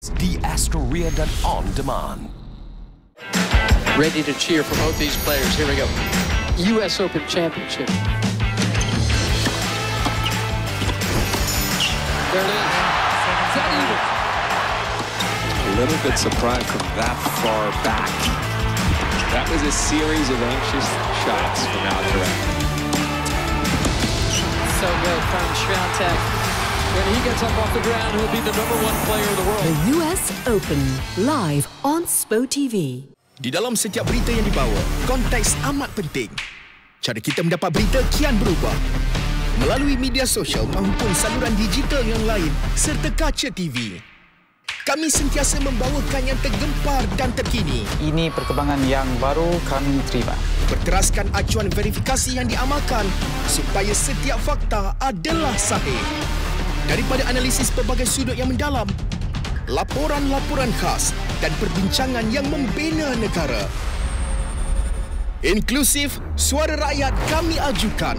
Di Astro dan On Demand. Ready to cheer for both these players. Here we go. US Open Championship. There it is. Is that even? A little bit surprised from that far back. That was a series of anxious shots from Alcaraz. So good from Swiatek. When he gets up off the ground, he'll be the #1 player in the world. The US Open, live on SPO TV. Di dalam setiap berita yang dibawa, konteks amat penting. Cara kita mendapat berita kian berubah. Melalui media sosial maupun saluran digital yang lain serta kaca TV. Kami sentiasa membawakan yang tergempar dan terkini. Ini perkembangan yang baru kami terima. Berteraskan acuan verifikasi yang diamalkan supaya setiap fakta adalah sahih. Daripada analisis pelbagai sudut yang mendalam, laporan-laporan khas dan perbincangan yang membina negara. Inklusif, suara rakyat kami ajukan.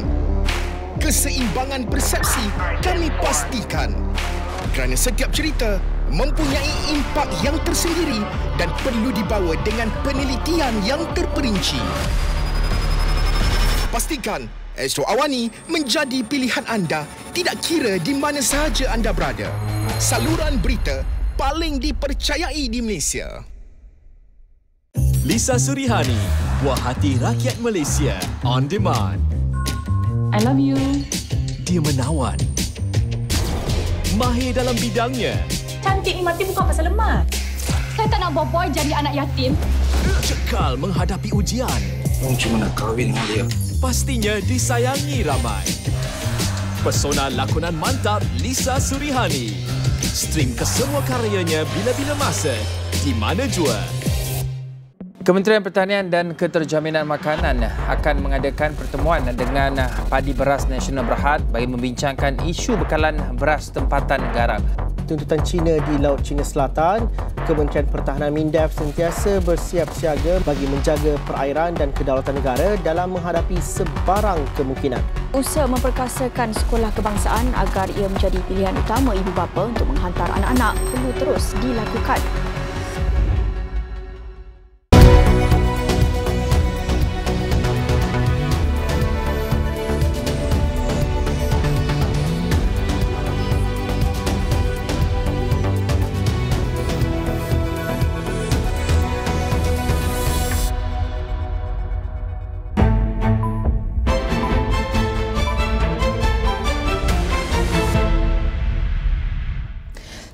Keseimbangan persepsi kami pastikan. Kerana setiap cerita mempunyai impak yang tersendiri dan perlu dibawa dengan penelitian yang terperinci. Pastikan Astro AWANI menjadi pilihan anda tidak kira di mana sahaja anda berada. Saluran berita paling dipercayai di Malaysia. Lisa Surihani, buah hati rakyat Malaysia, On Demand. I love you. Dia menawan. Mahir dalam bidangnya. Cantik ni mati bukan pasal lemah. Saya tak nak bawa boy jadi anak yatim. Kekal menghadapi ujian. Orang cuma nak kahwin dengan dia. Pastinya disayangi ramai. Pesona lakonan mantap Lisa Surihani. Stream ke semua karyanya bila-bila masa, di mana jua. Kementerian Pertanian dan Keterjaminan Makanan akan mengadakan pertemuan dengan Padi Beras Nasional Berhad bagi membincangkan isu bekalan beras tempatan garam. Tuntutan China di Laut China Selatan, Kementerian Pertahanan MINDEF sentiasa bersiap siaga bagi menjaga perairan dan kedaulatan negara dalam menghadapi sebarang kemungkinan. Usaha memperkasakan sekolah kebangsaan agar ia menjadi pilihan utama ibu bapa untuk menghantar anak-anak perlu terus dilakukan.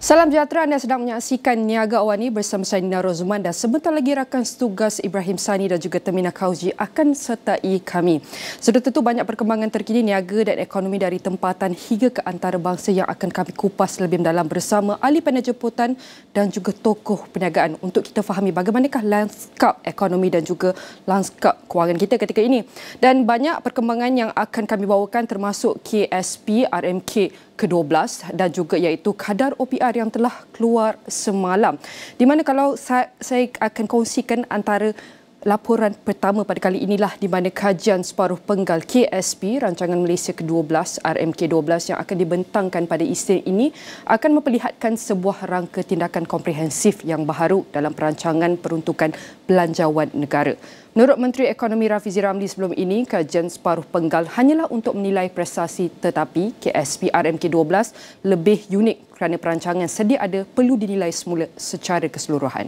Salam sejahtera, anda sedang menyaksikan Niaga AWANI bersama saya Nina Rozuman dan sebentar lagi rakan setugas Ibrahim Sani dan juga Termina Kauji akan sertai kami. Sudah tentu banyak perkembangan terkini niaga dan ekonomi dari tempatan hingga ke antarabangsa yang akan kami kupas lebih mendalam bersama ahli pandai jemputan dan juga tokoh perniagaan untuk kita fahami bagaimanakah lanskap ekonomi dan juga lanskap kewangan kita ketika ini. Dan banyak perkembangan yang akan kami bawakan termasuk KSP RMK ke-12 dan juga iaitu kadar OPR yang telah keluar semalam. Di mana kalau saya akan kongsikan antara laporan pertama pada kali inilah di mana kajian separuh penggal KSP Rancangan Malaysia ke-12 RMK12 yang akan dibentangkan pada Isnin ini akan memperlihatkan sebuah rangka tindakan komprehensif yang baharu dalam perancangan peruntukan belanjawan negara. Menurut Menteri Ekonomi Rafizi Ramli sebelum ini, kajian separuh penggal hanyalah untuk menilai prestasi tetapi KSP RMK12 lebih unik kerana perancangan sedia ada perlu dinilai semula secara keseluruhan.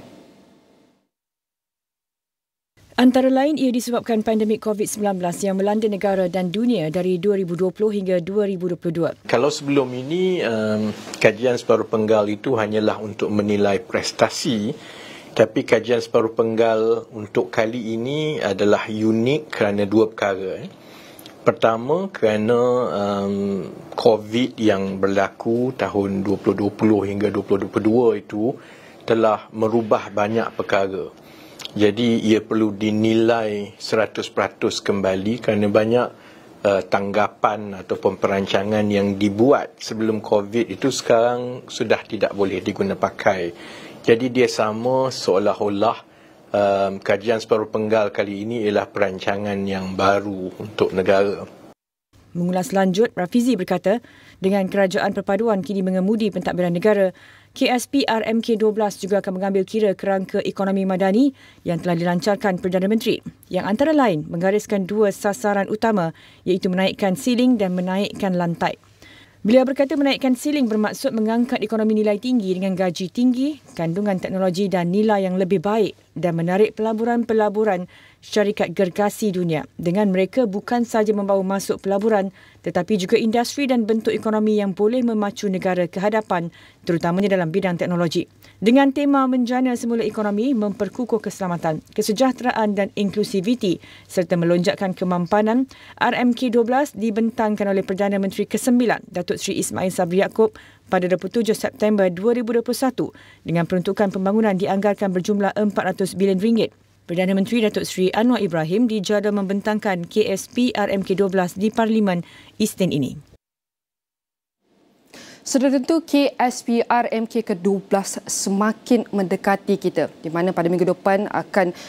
Antara lain ia disebabkan pandemik COVID-19 yang melanda negara dan dunia dari 2020 hingga 2022. Kalau sebelum ini kajian separuh penggal itu hanyalah untuk menilai prestasi, tapi kajian separuh penggal untuk kali ini adalah unik kerana dua perkara. Pertama, kerana COVID yang berlaku tahun 2020 hingga 2022 itu telah merubah banyak perkara. Jadi ia perlu dinilai 100% kembali kerana banyak tanggapan ataupun perancangan yang dibuat sebelum COVID itu sekarang sudah tidak boleh diguna pakai. Jadi dia sama seolah-olah kajian separuh penggal kali ini ialah perancangan yang baru untuk negara. Mengulas lanjut, Rafizi berkata, dengan kerajaan perpaduan kini mengemudi pentadbiran negara KSP RMK12 juga akan mengambil kira kerangka ekonomi madani yang telah dilancarkan Perdana Menteri, yang antara lain menggariskan dua sasaran utama iaitu menaikkan siling dan menaikkan lantai. Beliau berkata menaikkan siling bermaksud mengangkat ekonomi nilai tinggi dengan gaji tinggi, kandungan teknologi dan nilai yang lebih baik dan menarik pelaburan-pelaburan syarikat gergasi dunia dengan mereka bukan sahaja membawa masuk pelaburan tetapi juga industri dan bentuk ekonomi yang boleh memacu negara ke hadapan terutamanya dalam bidang teknologi. Dengan tema menjana semula ekonomi, memperkukuh keselamatan, kesejahteraan dan inklusiviti serta melonjakkan kemampanan, RMK12 dibentangkan oleh Perdana Menteri ke-9 Datuk Seri Ismail Sabri Yaakob pada 27 September 2021 dengan peruntukan pembangunan dianggarkan berjumlah RM400 bilion. Perdana Menteri Datuk Seri Anwar Ibrahim dijadual membentangkan KSP RMK12 di Parlimen Isnin ini. Sudah tentu KSP RMK ke-12 semakin mendekati kita di mana pada minggu depan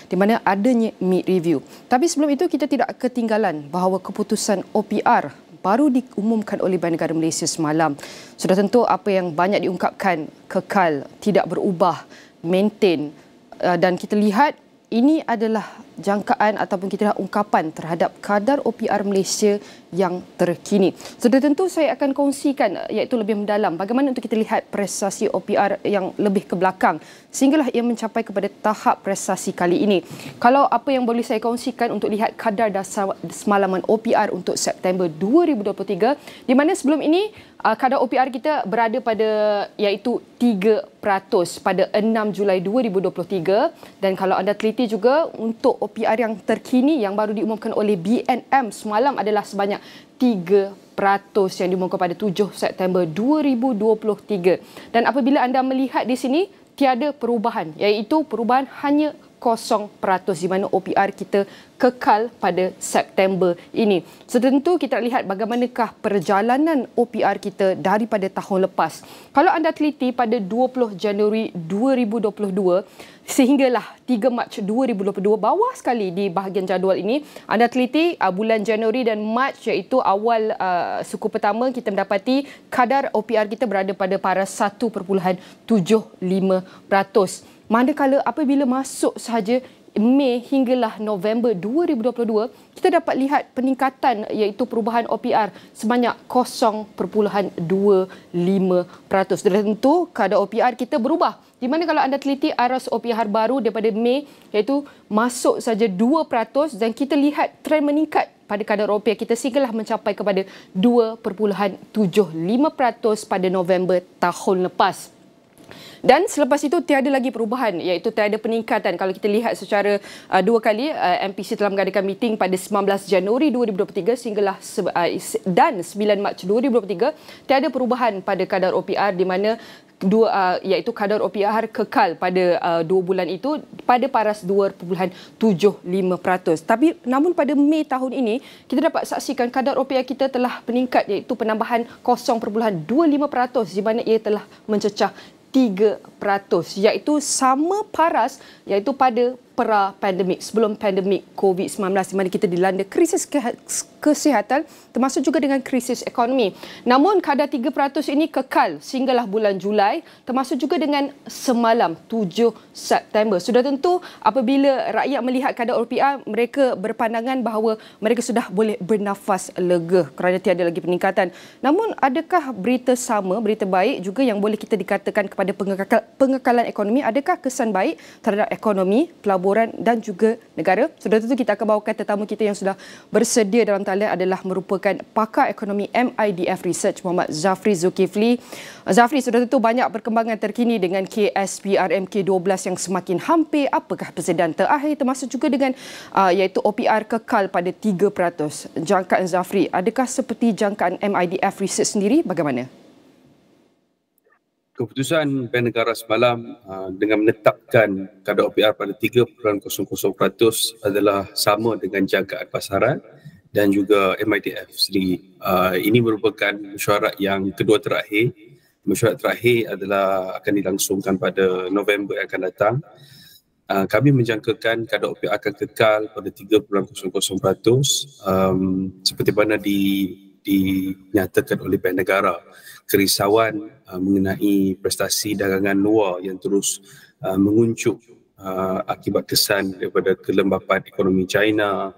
di mana adanya mid review. Tapi sebelum itu kita tidak ketinggalan bahawa keputusan OPR baru diumumkan oleh Bank Negara Malaysia semalam. Sudah tentu apa yang banyak diungkapkan, kekal, tidak berubah, maintain, dan kita lihat ini adalah jangkaan ataupun kita ungkapan terhadap kadar OPR Malaysia yang terkini. Sudah tentu saya akan kongsikan iaitu lebih mendalam bagaimana untuk kita lihat prestasi OPR yang lebih ke belakang sehinggalah ia mencapai kepada tahap prestasi kali ini. Kalau apa yang boleh saya kongsikan untuk lihat kadar dasar semalaman OPR untuk September 2023 di mana sebelum ini kadar OPR kita berada pada iaitu 3% pada 6 Julai 2023 dan kalau anda teliti juga untuk OPR yang terkini yang baru diumumkan oleh BNM semalam adalah sebanyak 3% yang diumumkan pada 7 September 2023 dan apabila anda melihat di sini tiada perubahan iaitu perubahan hanya 0% di mana OPR kita kekal pada September ini. Setentu kita lihat bagaimanakah perjalanan OPR kita daripada tahun lepas. Kalau anda teliti pada 20 Januari 2022 sehinggalah 3 Mac 2022 bawah sekali di bahagian jadual ini anda teliti bulan Januari dan Mac iaitu awal suku pertama kita mendapati kadar OPR kita berada pada paras 1.75%. Manakala apabila masuk sahaja Mei hinggalah November 2022, kita dapat lihat peningkatan iaitu perubahan OPR sebanyak 0.25%. Dan tentu kadar OPR kita berubah. Di mana kalau anda teliti aras OPR baru daripada Mei iaitu masuk saja 2% dan kita lihat trend meningkat pada kadar OPR kita sehinggalah mencapai kepada 2.75% pada November tahun lepas. Dan selepas itu tiada lagi perubahan iaitu tiada peningkatan. Kalau kita lihat secara dua kali MPC telah mengadakan meeting pada 19 Januari 2023 sehinggalah dan 9 Mac 2023 tiada perubahan pada kadar OPR di mana iaitu kadar OPR kekal pada 2 bulan itu pada paras 2.75%. Tapi namun pada Mei tahun ini kita dapat saksikan kadar OPR kita telah meningkat iaitu penambahan 0.25% di mana ia telah mencecah 3% iaitu sama paras iaitu pada pra-pandemik sebelum pandemik COVID-19 di mana kita dilanda krisis kesihatan termasuk juga dengan krisis ekonomi. Namun kadar 3% ini kekal sehinggalah bulan Julai termasuk juga dengan semalam 7 September. Sudah tentu apabila rakyat melihat kadar OPR mereka berpandangan bahawa mereka sudah boleh bernafas lega kerana tiada lagi peningkatan. Namun adakah berita baik juga yang boleh kita dikatakan kepada pengekalan ekonomi? Adakah kesan baik terhadap ekonomi, pelaburan dan juga negara? Sudah tentu kita akan bawakan tetamu kita yang sudah bersedia dalam talian adalah merupakan pakar ekonomi MIDF Research Muhammad Zafri Zulkifli. Zafri, sudah tentu banyak perkembangan terkini dengan KSP RMK12 yang semakin hampir. Apakah persediaan terakhir termasuk juga dengan iaitu OPR kekal pada 3%. Jangkaan Zafri, adakah seperti jangkaan MIDF Research sendiri? Bagaimana? Keputusan Bank Negara semalam dengan menetapkan kadar OPR pada 3.00% adalah sama dengan jangkaan pasaran dan juga MIDF sendiri. Ini merupakan mesyuarat yang kedua terakhir. Mesyuarat terakhir adalah akan dilangsungkan pada November yang akan datang. Kami menjangkakan kadar OPR akan kekal pada 3.00%. Seperti mana dinyatakan oleh Bank Negara. Kerisauan mengenai prestasi dagangan luar yang terus menguncup akibat kesan daripada kelembapan ekonomi China,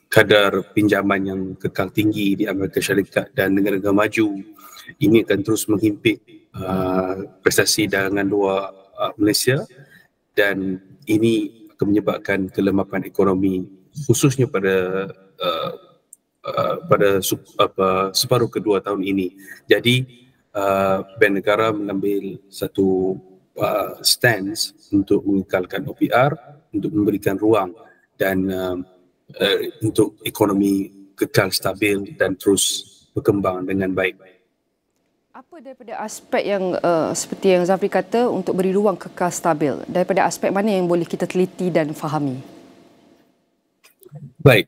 kadar pinjaman yang kekal tinggi di Amerika Syarikat dan negara-negara maju. Ini akan terus menghimpit prestasi dagangan luar Malaysia, dan ini akan menyebabkan kelembapan ekonomi khususnya pada separuh kedua tahun ini. Jadi Bank Negara mengambil satu stance untuk mengekalkan OPR, untuk memberikan ruang dan untuk ekonomi kekal stabil dan terus berkembang dengan baik. Apa daripada aspek yang seperti yang Zafri kata untuk beri ruang kekal stabil, daripada aspek mana yang boleh kita teliti dan fahami? Baik,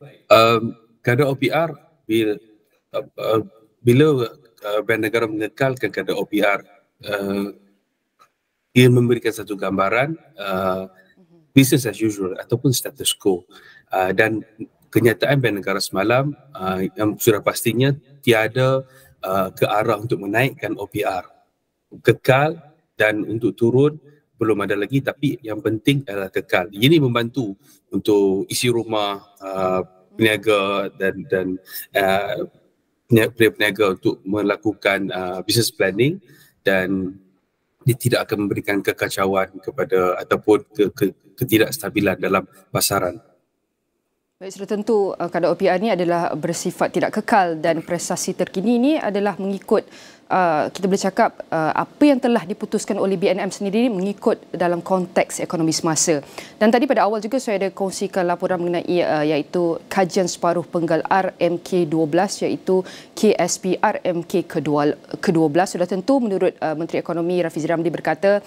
kadar OPR bila Bank Negara mengekalkan kadar OPR, ia memberikan satu gambaran business as usual ataupun status quo, dan kenyataan Bank Negara semalam yang sudah pastinya tiada ke arah untuk menaikkan OPR, kekal, dan untuk turun belum ada lagi, tapi yang penting adalah kekal. Ini membantu untuk isi rumah, peniaga dan peniaga untuk melakukan business planning, dan dia tidak akan memberikan kekacauan kepada ataupun ketidakstabilan dalam pasaran. Baik, sudah tentu kadar OPR ini adalah bersifat tidak kekal dan prestasi terkini ini adalah mengikut kita boleh cakap apa yang telah diputuskan oleh BNM sendiri mengikut dalam konteks ekonomi semasa. Dan tadi pada awal juga saya ada kongsikan laporan mengenai iaitu kajian separuh penggal RMK12 iaitu KSP RMK ke-12. Sudah tentu menurut Menteri Ekonomi Rafizi Ramli berkata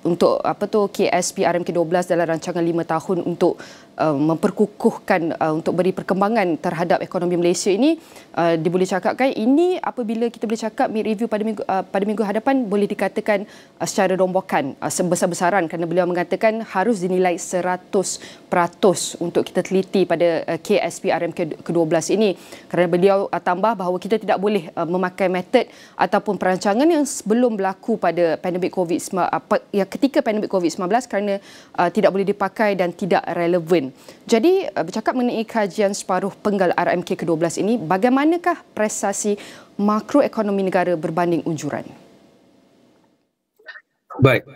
untuk KSP RMK12 dalam rancangan 5 tahun untuk memperkukuhkan untuk beri perkembangan terhadap ekonomi Malaysia ini, dia boleh cakapkan ini apabila kita boleh cakap mid review pada minggu hadapan boleh dikatakan secara rombakan sebesar-besaran, kerana beliau mengatakan harus dinilai 100% untuk kita teliti pada KSP RMK ke-12 ini, kerana beliau tambah bahawa kita tidak boleh memakai metod ataupun perancangan yang sebelum berlaku pada pandemik COVID-19 ketika pandemik COVID-19 kerana tidak boleh dipakai dan tidak relevan. Jadi bercakap mengenai kajian separuh penggal RMK ke-12 ini, bagaimanakah prestasi makroekonomi negara berbanding unjuran? Baik,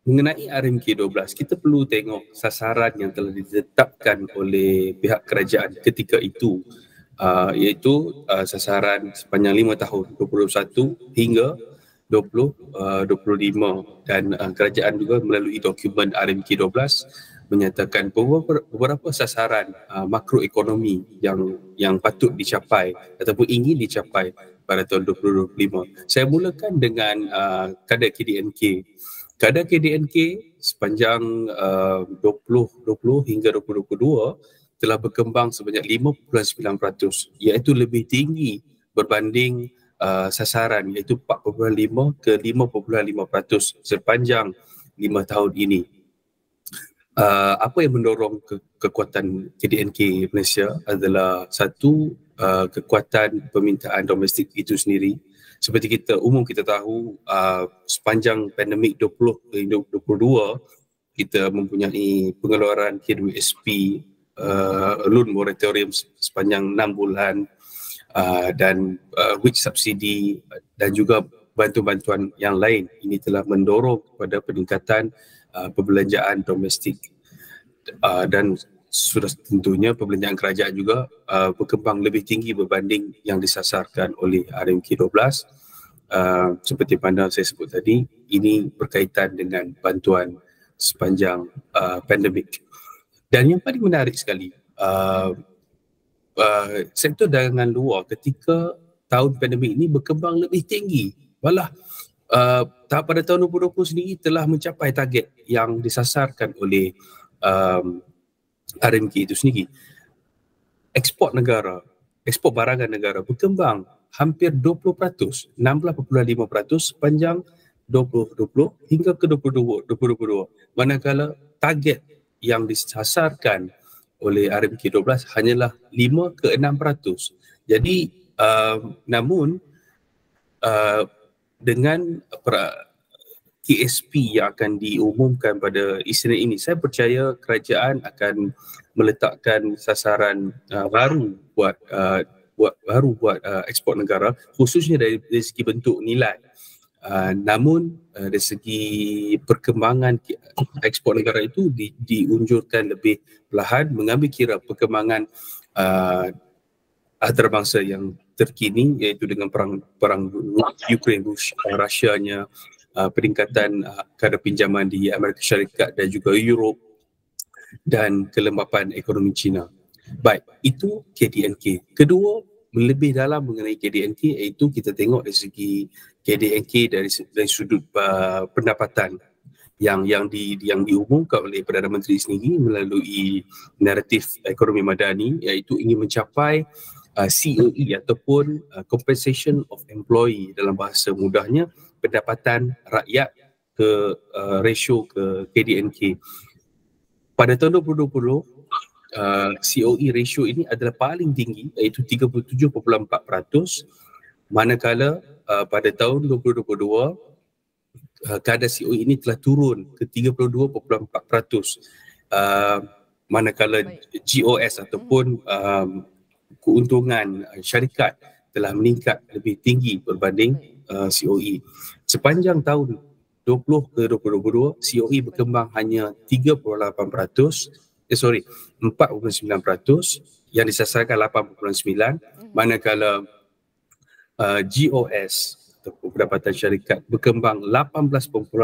mengenai RMK12, kita perlu tengok sasaran yang telah ditetapkan oleh pihak kerajaan ketika itu, iaitu sasaran sepanjang 5 tahun 2021 hingga 2025, dan kerajaan juga melalui dokumen RMK12 menyatakan beberapa sasaran makroekonomi yang patut dicapai ataupun ingin dicapai pada tahun 2025. Saya mulakan dengan kadar KDNK. Kadar KDNK sepanjang 2020 hingga 2022 telah berkembang sebanyak 5.9%, iaitu lebih tinggi berbanding sasaran iaitu 4.5 ke 5.5% sepanjang 5 tahun ini. Apa yang mendorong kekuatan KDNK Malaysia adalah satu, kekuatan permintaan domestik itu sendiri. Seperti kita tahu, sepanjang pandemik 2022 kita mempunyai pengeluaran KWSP, loan moratorium sepanjang 6 bulan, dan wage subsidi dan juga bantuan-bantuan yang lain. Ini telah mendorong kepada peningkatan perbelanjaan domestik, dan sudah tentunya perbelanjaan kerajaan juga berkembang lebih tinggi berbanding yang disasarkan oleh RMK12. Seperti mana saya sebut tadi, ini berkaitan dengan bantuan sepanjang pandemik. Dan yang paling menarik sekali, sektor dagangan luar ketika tahun pandemik ini berkembang lebih tinggi. Malah pada tahun 2020 sendiri telah mencapai target yang disasarkan oleh RMK itu sendiri. Ekspor barangan negara berkembang hampir 20%, 16.5% sepanjang 2020 hingga ke 2022. Manakala target yang disasarkan oleh RMK 12 hanyalah 5 ke 6%. Jadi namun dengan KSP yang akan diumumkan pada Isnin ini, saya percaya kerajaan akan meletakkan sasaran baru buat ekspor negara, khususnya dari segi bentuk nilai. Namun dari segi perkembangan ekspor negara itu diunjurkan lebih perlahan, mengambil kira perkembangan antarabangsa yang terkini, iaitu dengan perang Ukraine Rusia-nya, peningkatan kadar pinjaman di Amerika Syarikat dan juga Europe, dan kelembapan ekonomi China. Baik, itu KDNK. Kedua, lebih dalam mengenai KDNK, iaitu kita tengok dari segi KDNK dari sudut pendapatan yang diumumkan oleh Perdana Menteri sendiri melalui naratif ekonomi madani, iaitu ingin mencapai COE ataupun compensation of employee, dalam bahasa mudahnya pendapatan rakyat ke ratio ke KDNK. Pada tahun 2020, COE ratio ini adalah paling tinggi, iaitu 37.4%, manakala pada tahun 2022 kadar COE ini telah turun ke 32.4%, manakala GOS ataupun keuntungan syarikat telah meningkat lebih tinggi berbanding COE. Sepanjang tahun 20 ke 2022, COE berkembang hanya 4.9%, yang disasarkan 8.9%, manakala GOS ataupun pendapatan syarikat berkembang 18.9%,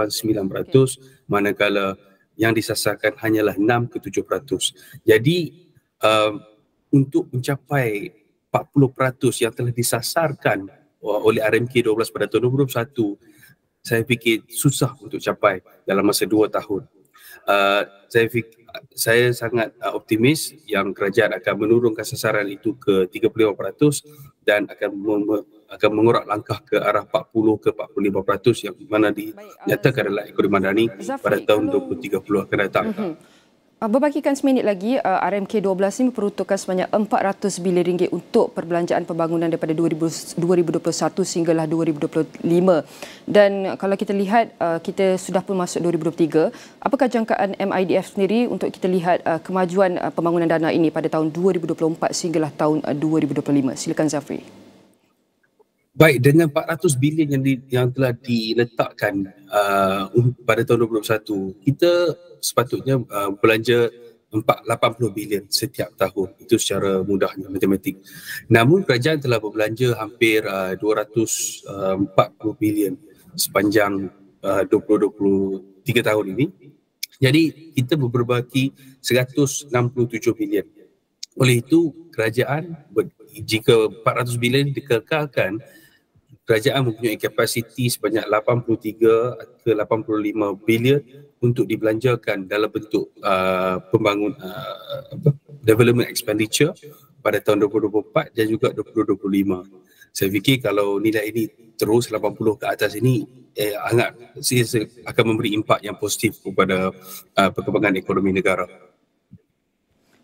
manakala yang disasarkan hanyalah 6 ke 7%. Jadi untuk mencapai 40% yang telah disasarkan oleh RMK 12 pada tahun 2021, saya fikir susah untuk capai dalam masa 2 tahun. Saya sangat optimis yang kerajaan akan menurunkan sasaran itu ke 35% dan akan mengorak langkah ke arah 40 ke 45% yang mana dinyatakan adalah ekonomi madani pada tahun 2030 akan datang. Berbakikan seminit lagi, RMK 12 ini memperuntukkan sebanyak 400 bilion ringgit untuk perbelanjaan pembangunan daripada 2021 sehinggalah 2025. Dan kalau kita lihat, kita sudah pun masuk 2023. Apakah jangkaan MIDF sendiri untuk kita lihat kemajuan pembangunan dana ini pada tahun 2024 sehinggalah tahun 2025? Silakan Zafri. Baik, dengan 400 bilion yang telah diletakkan pada tahun 2021, kita sepatutnya belanja 80 bilion setiap tahun. Itu secara mudahnya matematik. Namun kerajaan telah berbelanja hampir 240 bilion sepanjang 2023 tahun ini. Jadi kita berbaki 167 bilion. Oleh itu kerajaan, jika 400 bilion dikekalkan, kerajaan mempunyai kapasiti sebanyak 83 ke 85 bilion untuk dibelanjakan dalam bentuk development expenditure pada tahun 2024 dan juga 2025. Saya fikir kalau nilai ini terus 80 ke atas ini akan memberi impak yang positif kepada perkembangan ekonomi negara.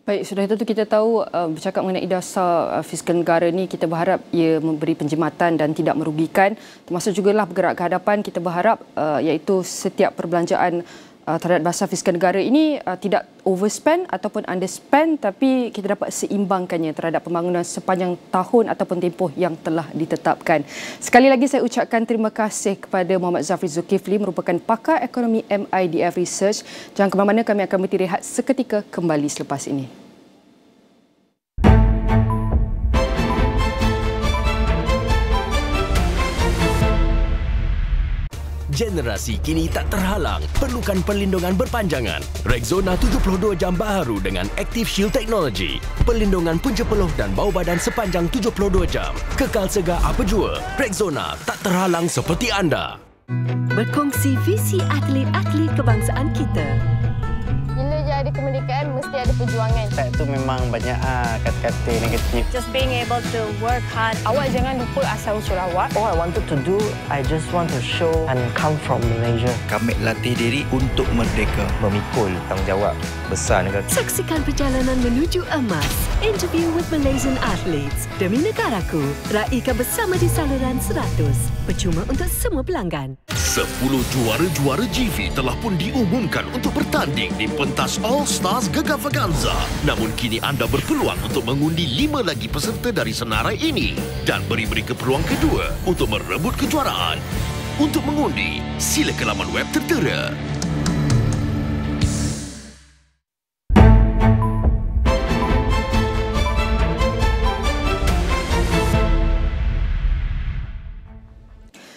Baik, sudah itu kita tahu bercakap mengenai dasar fiskal negara ni, kita berharap ia memberi penjimatan dan tidak merugikan. Termasuk jugalah bergerak ke hadapan, kita berharap iaitu setiap perbelanjaan terhadap dasar fiskal negara ini tidak overspend ataupun underspend, tapi kita dapat seimbangkannya terhadap pembangunan sepanjang tahun ataupun tempoh yang telah ditetapkan. Sekali lagi saya ucapkan terima kasih kepada Muhammad Zafri Zulkifli, merupakan pakar ekonomi MIDF Research. Jangan ke mana-mana, kami akan berhenti rehat seketika, kembali selepas ini. Generasi kini tak terhalang, perlukan perlindungan berpanjangan. Rexona 72 jam baharu dengan Active Shield Technology. Perlindungan punca peluh dan bau badan sepanjang 72 jam. Kekal segar apa jua, Rexona tak terhalang seperti anda. Berkongsi visi atlet-atlet kebangsaan kita. Bila jadi kemerdekaan mesti ada perjuangan. Tak tu memang banyak kata-kata negatif. Just being able to work hard. Awak jangan lupa asal-usul awak. All I wanted to do, I just want to show and come from Malaysia. Kami latih diri untuk merdeka. Memikul tanggungjawab besar negara. Saksikan perjalanan menuju emas. Interview with Malaysian athletes. Demi negaraku. Raikan bersama di saluran 100. Percuma untuk semua pelanggan. 10 juara-juara GV telah pun diumumkan untuk bertanding di pentas All Stars Gagavaganza. Namun kini anda berpeluang untuk mengundi 5 lagi peserta dari senarai ini dan beri mereka peluang kedua untuk merebut kejuaraan. Untuk mengundi, sila ke laman web tertera.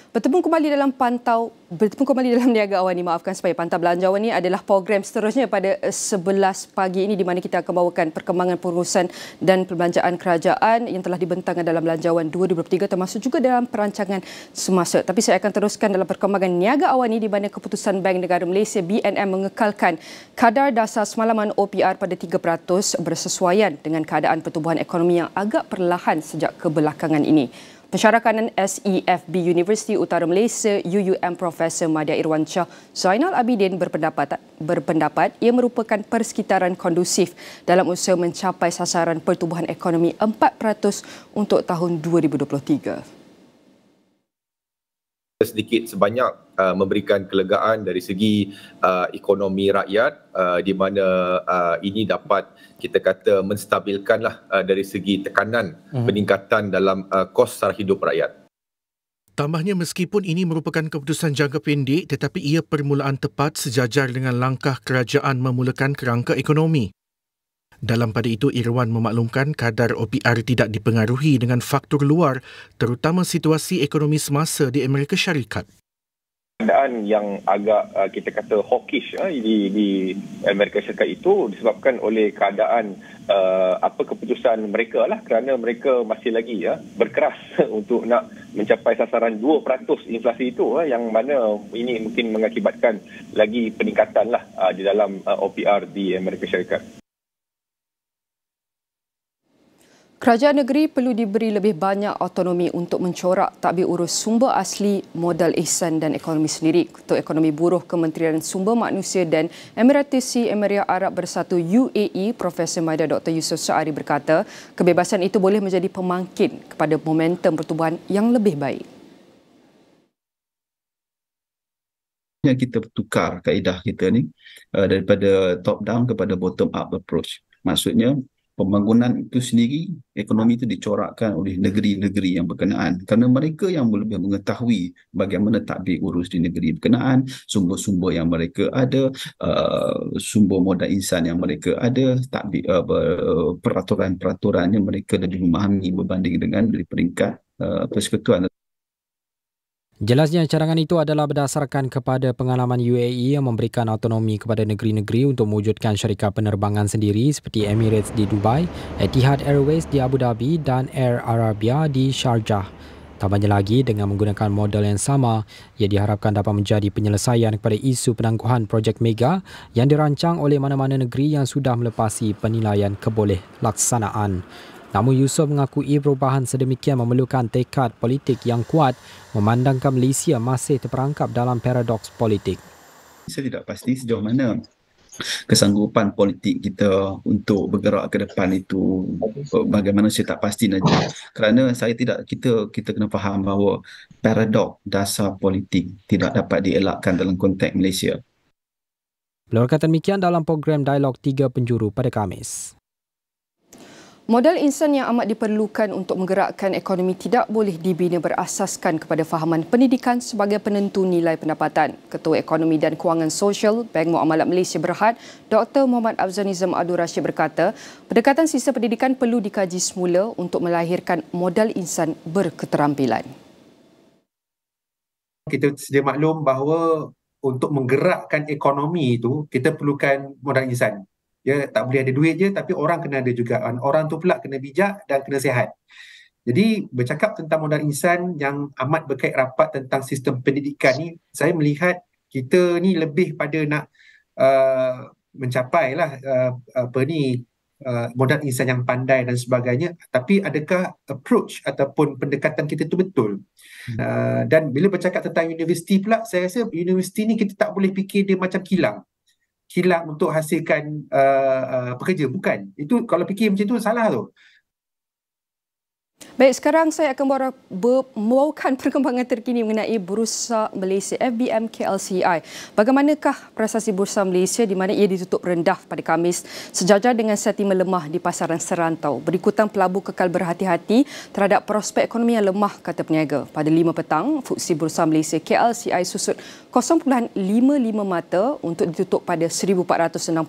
Bertemu kembali dalam Niaga Awani. Maafkan supaya Pantau Belanja Awani adalah program seterusnya pada 11 pagi ini di mana kita akan bawakan perkembangan pengurusan dan perbelanjaan kerajaan yang telah dibentangkan dalam Belanjawan 2023 termasuk juga dalam perancangan semasa. Tapi saya akan teruskan dalam perkembangan Niaga Awani di mana keputusan Bank Negara Malaysia BNM mengekalkan kadar dasar semalaman OPR pada 3% bersesuaian dengan keadaan pertumbuhan ekonomi yang agak perlahan sejak kebelakangan ini. Pensyarakanan SEFB Universiti Utara Malaysia UUM Profesor Madya Irwansyah Zainal Abidin berpendapat ia merupakan persekitaran kondusif dalam usaha mencapai sasaran pertumbuhan ekonomi 4% untuk tahun 2023. Sedikit sebanyak memberikan kelegaan dari segi ekonomi rakyat di mana ini dapat kita kata menstabilkanlah dari segi tekanan peningkatan dalam kos sara hidup rakyat. Tambahnya meskipun ini merupakan keputusan jangka pendek tetapi ia permulaan tepat sejajar dengan langkah kerajaan memulakan kerangka ekonomi. Dalam pada itu, Irwan memaklumkan kadar OPR tidak dipengaruhi dengan faktor luar, terutama situasi ekonomi semasa di Amerika Syarikat. Keadaan yang agak kita kata hawkish di Amerika Syarikat itu disebabkan oleh keadaan keputusan mereka lah, kerana mereka masih lagi berkeras untuk nak mencapai sasaran 2% inflasi itu yang mana ini mungkin mengakibatkan lagi peningkatan lah di dalam OPR di Amerika Syarikat. Kerajaan negeri perlu diberi lebih banyak autonomi untuk mencorak takbir urus sumber asli, modal ihsan dan ekonomi sendiri. Ketua Ekonomi Buruh Kementerian Sumber Manusia dan Emiratisi Emirat Arab Bersatu UAE, Profesor Maida Dr. Yusof Saari berkata, kebebasan itu boleh menjadi pemangkin kepada momentum pertumbuhan yang lebih baik. Kita tukar kaedah kita ni daripada top down kepada bottom up approach. Maksudnya pembangunan itu sendiri, ekonomi itu dicorakkan oleh negeri-negeri yang berkenaan kerana mereka yang lebih mengetahui bagaimana tadbir urus di negeri berkenaan, sumber-sumber yang mereka ada, sumber modal insan yang mereka ada, tadbir peraturan-peraturan yang mereka lebih memahami berbanding dengan dari peringkat persekutuan. Jelasnya cadangan itu adalah berdasarkan kepada pengalaman UAE yang memberikan autonomi kepada negeri-negeri untuk mewujudkan syarikat penerbangan sendiri seperti Emirates di Dubai, Etihad Airways di Abu Dhabi dan Air Arabia di Sharjah. Tambahnya lagi, dengan menggunakan model yang sama, ia diharapkan dapat menjadi penyelesaian kepada isu penangguhan projek mega yang dirancang oleh mana-mana negeri yang sudah melepasi penilaian keboleh-laksanaan. Namun Yusof mengakui perubahan sedemikian memerlukan tekad politik yang kuat memandangkan Malaysia masih terperangkap dalam paradoks politik. Saya tidak pasti sejauh mana kesanggupan politik kita untuk bergerak ke depan itu, bagaimana saya tak pasti saja. Kerana kita kena faham bahawa paradoks dasar politik tidak dapat dielakkan dalam konteks Malaysia. Beliau kata demikian dalam program Dialog 3 Penjuru pada Khamis. Modal insan yang amat diperlukan untuk menggerakkan ekonomi tidak boleh dibina berasaskan kepada fahaman pendidikan sebagai penentu nilai pendapatan. Ketua Ekonomi dan Kewangan Sosial Bank Muamalat Malaysia Berhad, Dr. Muhammad Afzal Nizam Abdul Rashid berkata, pendekatan sistem pendidikan perlu dikaji semula untuk melahirkan modal insan berketerampilan. Kita sedia maklum bahawa untuk menggerakkan ekonomi itu, kita perlukan modal insan. Ya, tak boleh ada duit je, tapi orang kena ada juga. Orang tu pula kena bijak dan kena sihat. Jadi bercakap tentang modal insan yang amat berkait rapat tentang sistem pendidikan ni, saya melihat kita ni lebih pada nak mencapailah modal insan yang pandai dan sebagainya, tapi adakah approach ataupun pendekatan kita itu betul? Dan bila bercakap tentang universiti pula, saya rasa universiti ni kita tak boleh fikir dia macam kilang untuk hasilkan pekerja, bukan. Itu kalau fikir macam tu salah tu. Baik, sekarang saya akan membawakan perkembangan terkini mengenai Bursa Malaysia FBM KLCI. Bagaimanakah prestasi Bursa Malaysia di mana ia ditutup rendah pada Khamis sejajar dengan sentimen lemah di pasaran serantau. Berikutan pelabur kekal berhati-hati terhadap prospek ekonomi yang lemah, kata peniaga. Pada 5 petang, FTSE Bursa Malaysia KLCI susut 0.55 mata untuk ditutup pada 1460.07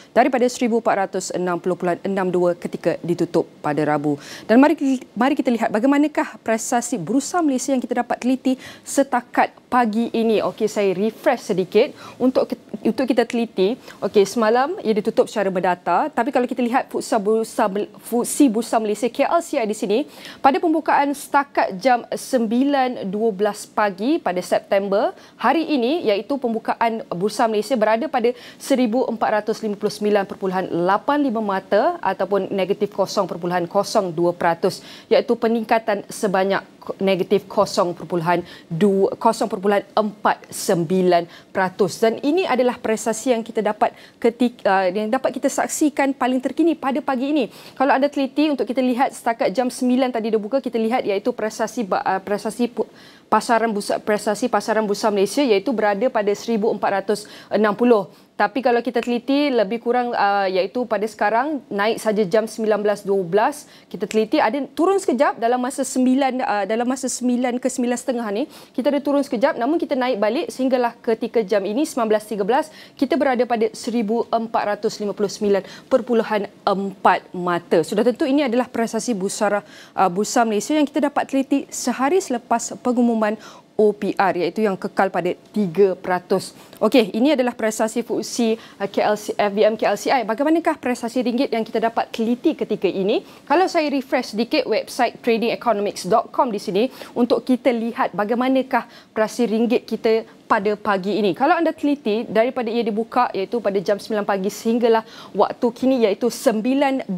daripada 1460.62 ketika ditutup pada Rabu. Dan mari kita lihat bagaimanakah prestasi Bursa Malaysia yang kita dapat teliti setakat pagi ini. Okey, saya refresh sedikit untuk kita teliti. Okey, semalam ia ditutup secara berdata, tapi kalau kita lihat FTSE Bursa Malaysia KLCI di sini pada pembukaan setakat jam 9.12 pagi pada September hari ini, iaitu pembukaan Bursa Malaysia berada pada 1459.85 mata ataupun negatif 0.02%, iaitu peningkatan sebanyak negatif 0.49%. Dan ini adalah prestasi yang kita dapat kita saksikan paling terkini pada pagi ini. Kalau anda teliti untuk kita lihat setakat jam 9 tadi dah buka, kita lihat iaitu prestasi pasaran Bursa Malaysia iaitu berada pada 1460. Tapi kalau kita teliti lebih kurang iaitu pada sekarang naik saja jam 19.12, kita teliti ada turun sekejap dalam masa 9 ke 9.30 ni, kita ada turun sekejap, namun kita naik balik sehinggalah ketika jam ini 19.13 kita berada pada 1459.4 mata. Sudah tentu ini adalah prestasi Bursa Malaysia yang kita dapat teliti sehari selepas pengumuman OPR, iaitu yang kekal pada 3%. Okey, ini adalah prestasi FTSE FBM KLCI. Bagaimanakah prestasi ringgit yang kita dapat teliti ketika ini? Kalau saya refresh sedikit website tradingeconomics.com di sini untuk kita lihat bagaimanakah prestasi ringgit kita pada pagi ini. Kalau anda teliti daripada ia dibuka iaitu pada jam 9 pagi sehinggalah waktu kini iaitu 9.28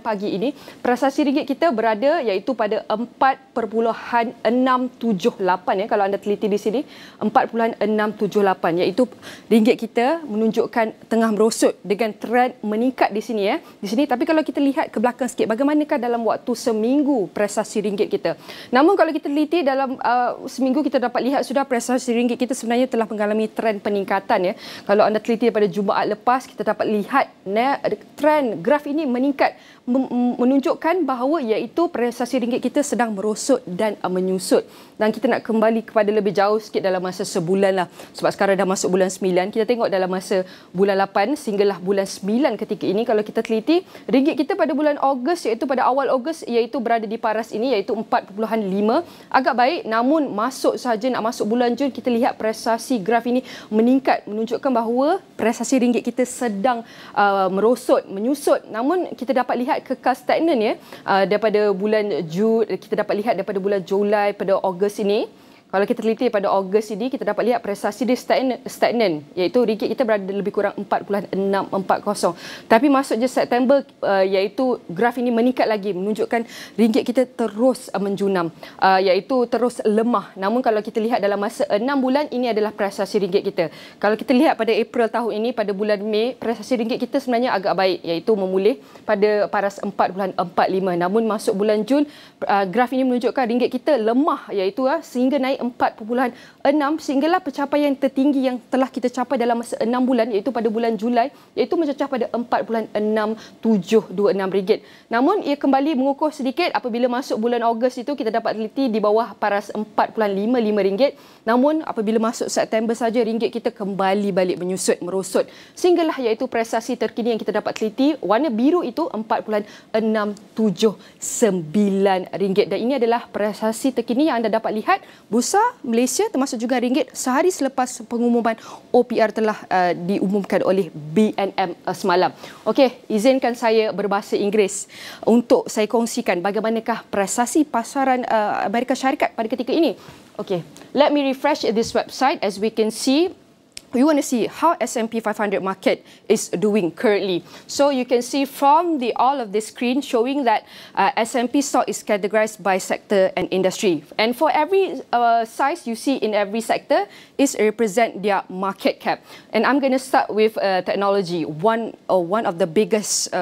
pagi ini, prestasi ringgit kita berada iaitu pada 4.678 ya, kalau anda teliti di sini 4.678, iaitu ringgit kita menunjukkan tengah merosot dengan trend meningkat di sini ya. Di sini, tapi kalau kita lihat ke belakang sikit, bagaimanakah dalam waktu seminggu prestasi ringgit kita? Namun kalau kita teliti dalam seminggu, kita dapat lihat sudah prestasi ringgit kita sebenarnya telah mengalami trend peningkatan ya. Kalau anda teliti pada Jumaat lepas, kita dapat lihat trend graf ini meningkat, menunjukkan bahawa iaitu prestasi ringgit kita sedang merosot dan menyusut. Dan kita nak kembali kepada lebih jauh sikit dalam masa sebulan lah. Sebab sekarang dah masuk bulan 9, kita tengok dalam masa bulan 8 sehinggalah bulan 9 ketika ini, kalau kita teliti ringgit kita pada bulan Ogos, iaitu pada awal Ogos, iaitu berada di paras ini iaitu 4.5, agak baik. Namun masuk saja nak masuk bulan Jun, kita lihat prestasi graf ini meningkat, menunjukkan bahawa prestasi ringgit kita sedang merosot, menyusut. Namun kita dapat lihat kekal stagnan ya, daripada bulan Jun, kita dapat lihat daripada bulan Julai pada Ogos ini. Kalau kita teliti pada Ogos ini, kita dapat lihat prestasi dia stagnan, iaitu ringgit kita berada lebih kurang 4.640. Tapi masuk je September, iaitu graf ini meningkat lagi, menunjukkan ringgit kita terus menjunam, iaitu terus lemah. Namun kalau kita lihat dalam masa 6 bulan, ini adalah prestasi ringgit kita. Kalau kita lihat pada April tahun ini, pada bulan Mei, prestasi ringgit kita sebenarnya agak baik, iaitu memulih pada paras 4.45. Namun masuk bulan Jun, graf ini menunjukkan ringgit kita lemah, iaitu sehingga naik 4.6 sehinggalah pencapaian tertinggi yang telah kita capai dalam masa 6 bulan iaitu pada bulan Julai, iaitu mencecah pada 4.6726 ringgit. Namun ia kembali mengukuh sedikit apabila masuk bulan Ogos itu, kita dapat teliti di bawah paras 4.55 ringgit. Namun apabila masuk September saja, ringgit kita kembali balik menyusut, merosot sehinggalah iaitu prestasi terkini yang kita dapat teliti warna biru itu 4.679 ringgit. Dan ini adalah prestasi terkini yang anda dapat lihat Bursa Malaysia termasuk juga ringgit sehari selepas pengumuman OPR telah diumumkan oleh BNM semalam. Okey, izinkan saya berbahasa Inggeris untuk saya kongsikan bagaimanakah prestasi pasaran Amerika Syarikat pada ketika ini. Okay, let me refresh this website. As we can see, we want to see how S&P 500 market is doing currently. So you can see from all of this screen showing that S&P stock is categorized by sector and industry. And for every size you see in every sector is represent their market cap. And I'm going to start with technology, one of the biggest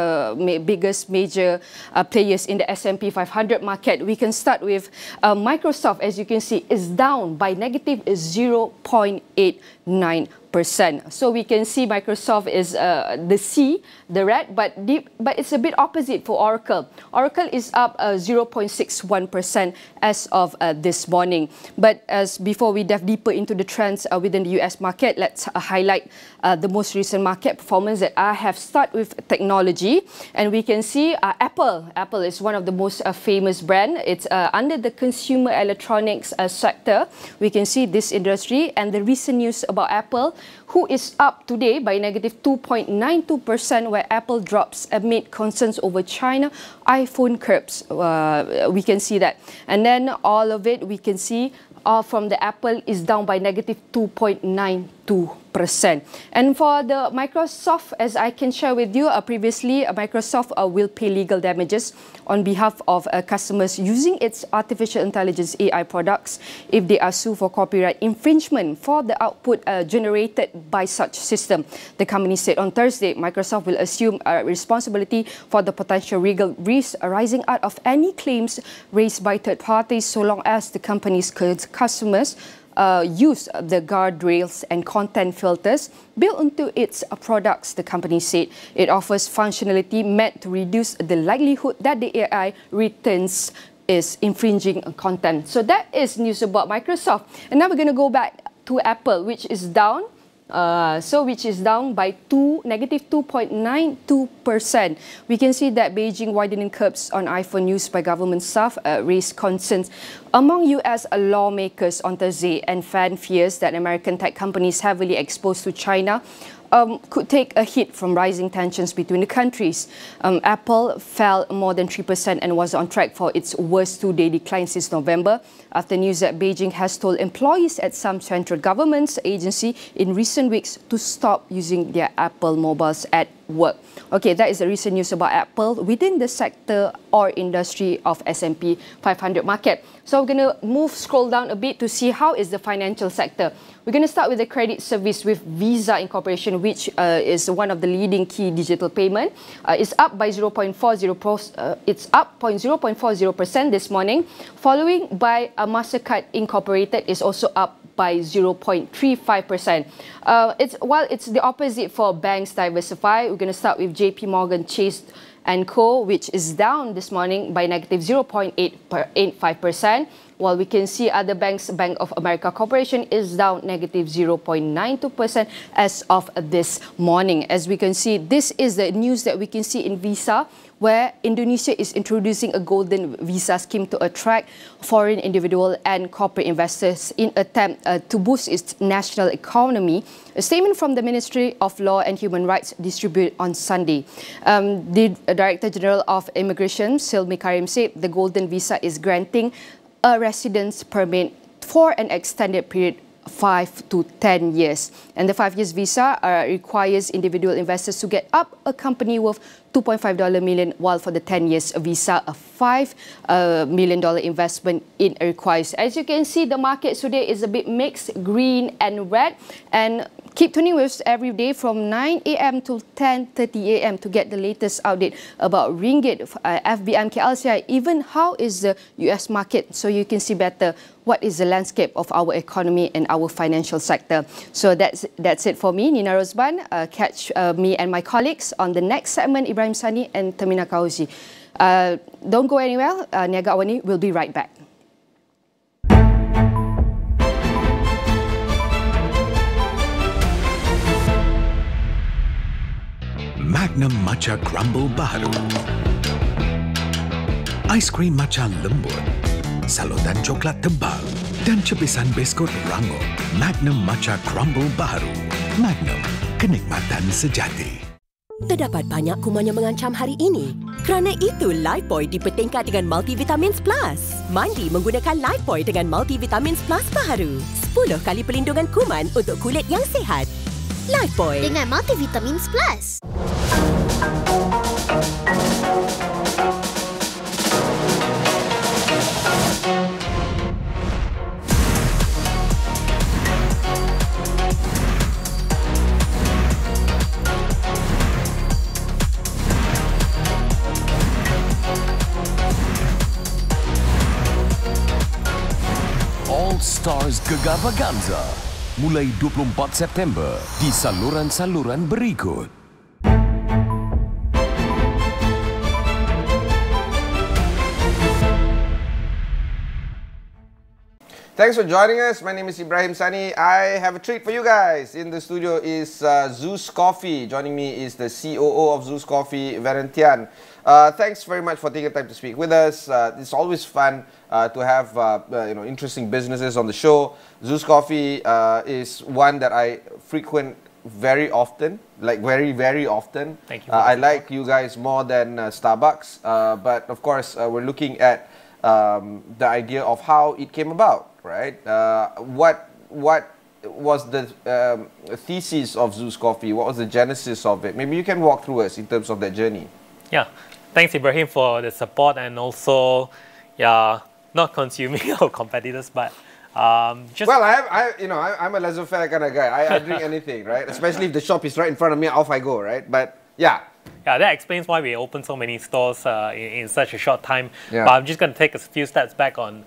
major players in the S&P 500 market. We can start with Microsoft, as you can see, is down by negative 0.89%. So we can see Microsoft is the C, the red, but it's a bit opposite for Oracle. Oracle is up 0.61% as of this morning. But before we dive deeper into the trends within the US market, let's highlight the most recent market performance that I have started with technology. And we can see Apple. Apple is one of the most famous brand. It's under the consumer electronics sector. We can see this industry and the recent news about Apple, who is up today by negative 2.92%, where Apple drops amid concerns over China iPhone curbs. We can see that. And then all of it, we can see from the Apple is down by negative 2.92%. And for the Microsoft, as I can share with you previously, Microsoft will pay legal damages on behalf of customers using its artificial intelligence AI products if they are sued for copyright infringement for the output generated by such system. The company said on Thursday, Microsoft will assume responsibility for the potential legal risk arising out of any claims raised by third parties, so long as the company's customers use the guardrails and content filters built into its products. The company said it offers functionality meant to reduce the likelihood that the AI returns is infringing content. So that is news about Microsoft. And now we're going to go back to Apple, which is down. Which is down by negative 2.92%. We can see that Beijing widening curbs on iPhone used by government staff raised concerns among US lawmakers on Thursday and fan fears that American tech companies heavily exposed to China could take a hit from rising tensions between the countries. Apple fell more than 3% and was on track for its worst two-day decline since November, after news that Beijing has told employees at some central government agency in recent weeks to stop using their Apple mobiles at work. Okay, that is the recent news about Apple within the sector or industry of S&P 500 market. So we're going to scroll down a bit to see how is the financial sector. We're going to start with the credit service with Visa Incorporation, which is one of the leading key digital payment. It's up by 0.40% this morning, following by MasterCard Incorporated is also up by 0.35%. While it's the opposite for banks diversify, we're going to start with JP Morgan Chase & Co., which is down this morning by negative 0.85%, while we can see other banks, Bank of America Corporation is down negative 0.92% as of this morning. As we can see, this is the news that we can see in Visa, where Indonesia is introducing a golden visa scheme to attract foreign individual and corporate investors in attempt to boost its national economy. A statement from the Ministry of Law and Human Rights distributed on Sunday. The Director General of Immigration, Silmi Karim, said the golden visa is granting a residence permit for an extended period 5 to 10 years. And the 5 years visa requires individual investors to get up a company worth $2.5 million, while for the 10 years visa, a $5 million investment in requires. As you can see, the market today is a bit mixed, green and red. And keep tuning with us every day from 9 a.m. to 10:30 a.m. to get the latest update about Ringgit, FBM, KLCI, even how is the US market, so you can see better what is the landscape of our economy and our financial sector. So that's it for me, Nina Rosban. Catch me and my colleagues on the next segment, Ibrahim Sani and Tamina Kauzi. Don't go anywhere. Niaga AWANI will be right back. Magnum Matcha Crumble baru. Aiskrim matcha lembut. Salutan coklat tebal. Dan cebisan biskut rangup. Magnum Matcha Crumble baru. Magnum, kenikmatan sejati. Terdapat banyak kuman yang mengancam hari ini. Kerana itu, Lifebuoy dipertingkat dengan Multivitamins Plus. Mandi menggunakan Lifebuoy dengan Multivitamins Plus baharu. 10 kali perlindungan kuman untuk kulit yang sihat. Lifebuoy dengan Multivitamins Plus. Stars Keterangkuman mulai 24 September di saluran-saluran berikut. Thanks for joining us. My name is Ibrahim Sani. I have a treat for you guys. In the studio is Zeus Coffee. Joining me is the COO of Zeus Coffee, Valentian. Thanks very much for taking time to speak with us. It's always fun to have interesting businesses on the show. Zeus Coffee is one that I frequent very often, like very often. Thank you. I like you guys more than Starbucks, but of course we're looking at the idea of how it came about, right? What was the thesis of Zeus Coffee? What was the genesis of it? Maybe you can walk through us in terms of that journey. Yeah, thanks Ibrahim for the support, and also, yeah, not consuming our competitors, but just. Well, I'm a laissez-faire kind of guy. I drink anything, right? Especially if the shop is right in front of me, off I go, right? But yeah. Yeah, that explains why we opened so many stores in such a short time. Yeah. But I'm just going to take a few steps back on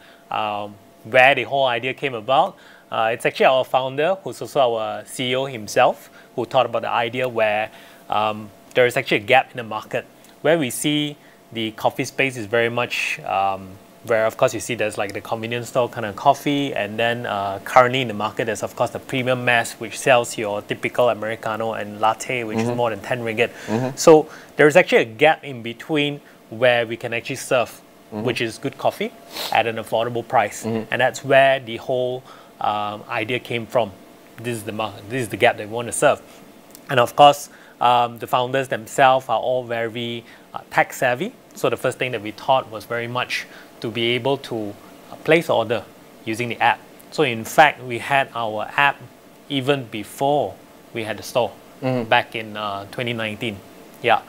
where the whole idea came about. It's actually our founder, who's also our CEO himself, who thought about the idea where there is actually a gap in the market, where we see the coffee space is very much where, of course, you see there's like the convenience store kind of coffee, and then currently in the market there's, of course, the premium mass, which sells your typical Americano and latte, which is more than 10 ringgit. So there's actually a gap in between where we can actually serve, which is good coffee at an affordable price. And that's where the whole idea came from. This is the gap that we want to serve. And of course, the founders themselves are all very tech savvy. So the first thing that we thought was very much to be able to place order using the app. So in fact, we had our app even before we had the store back in 2019. Yeah.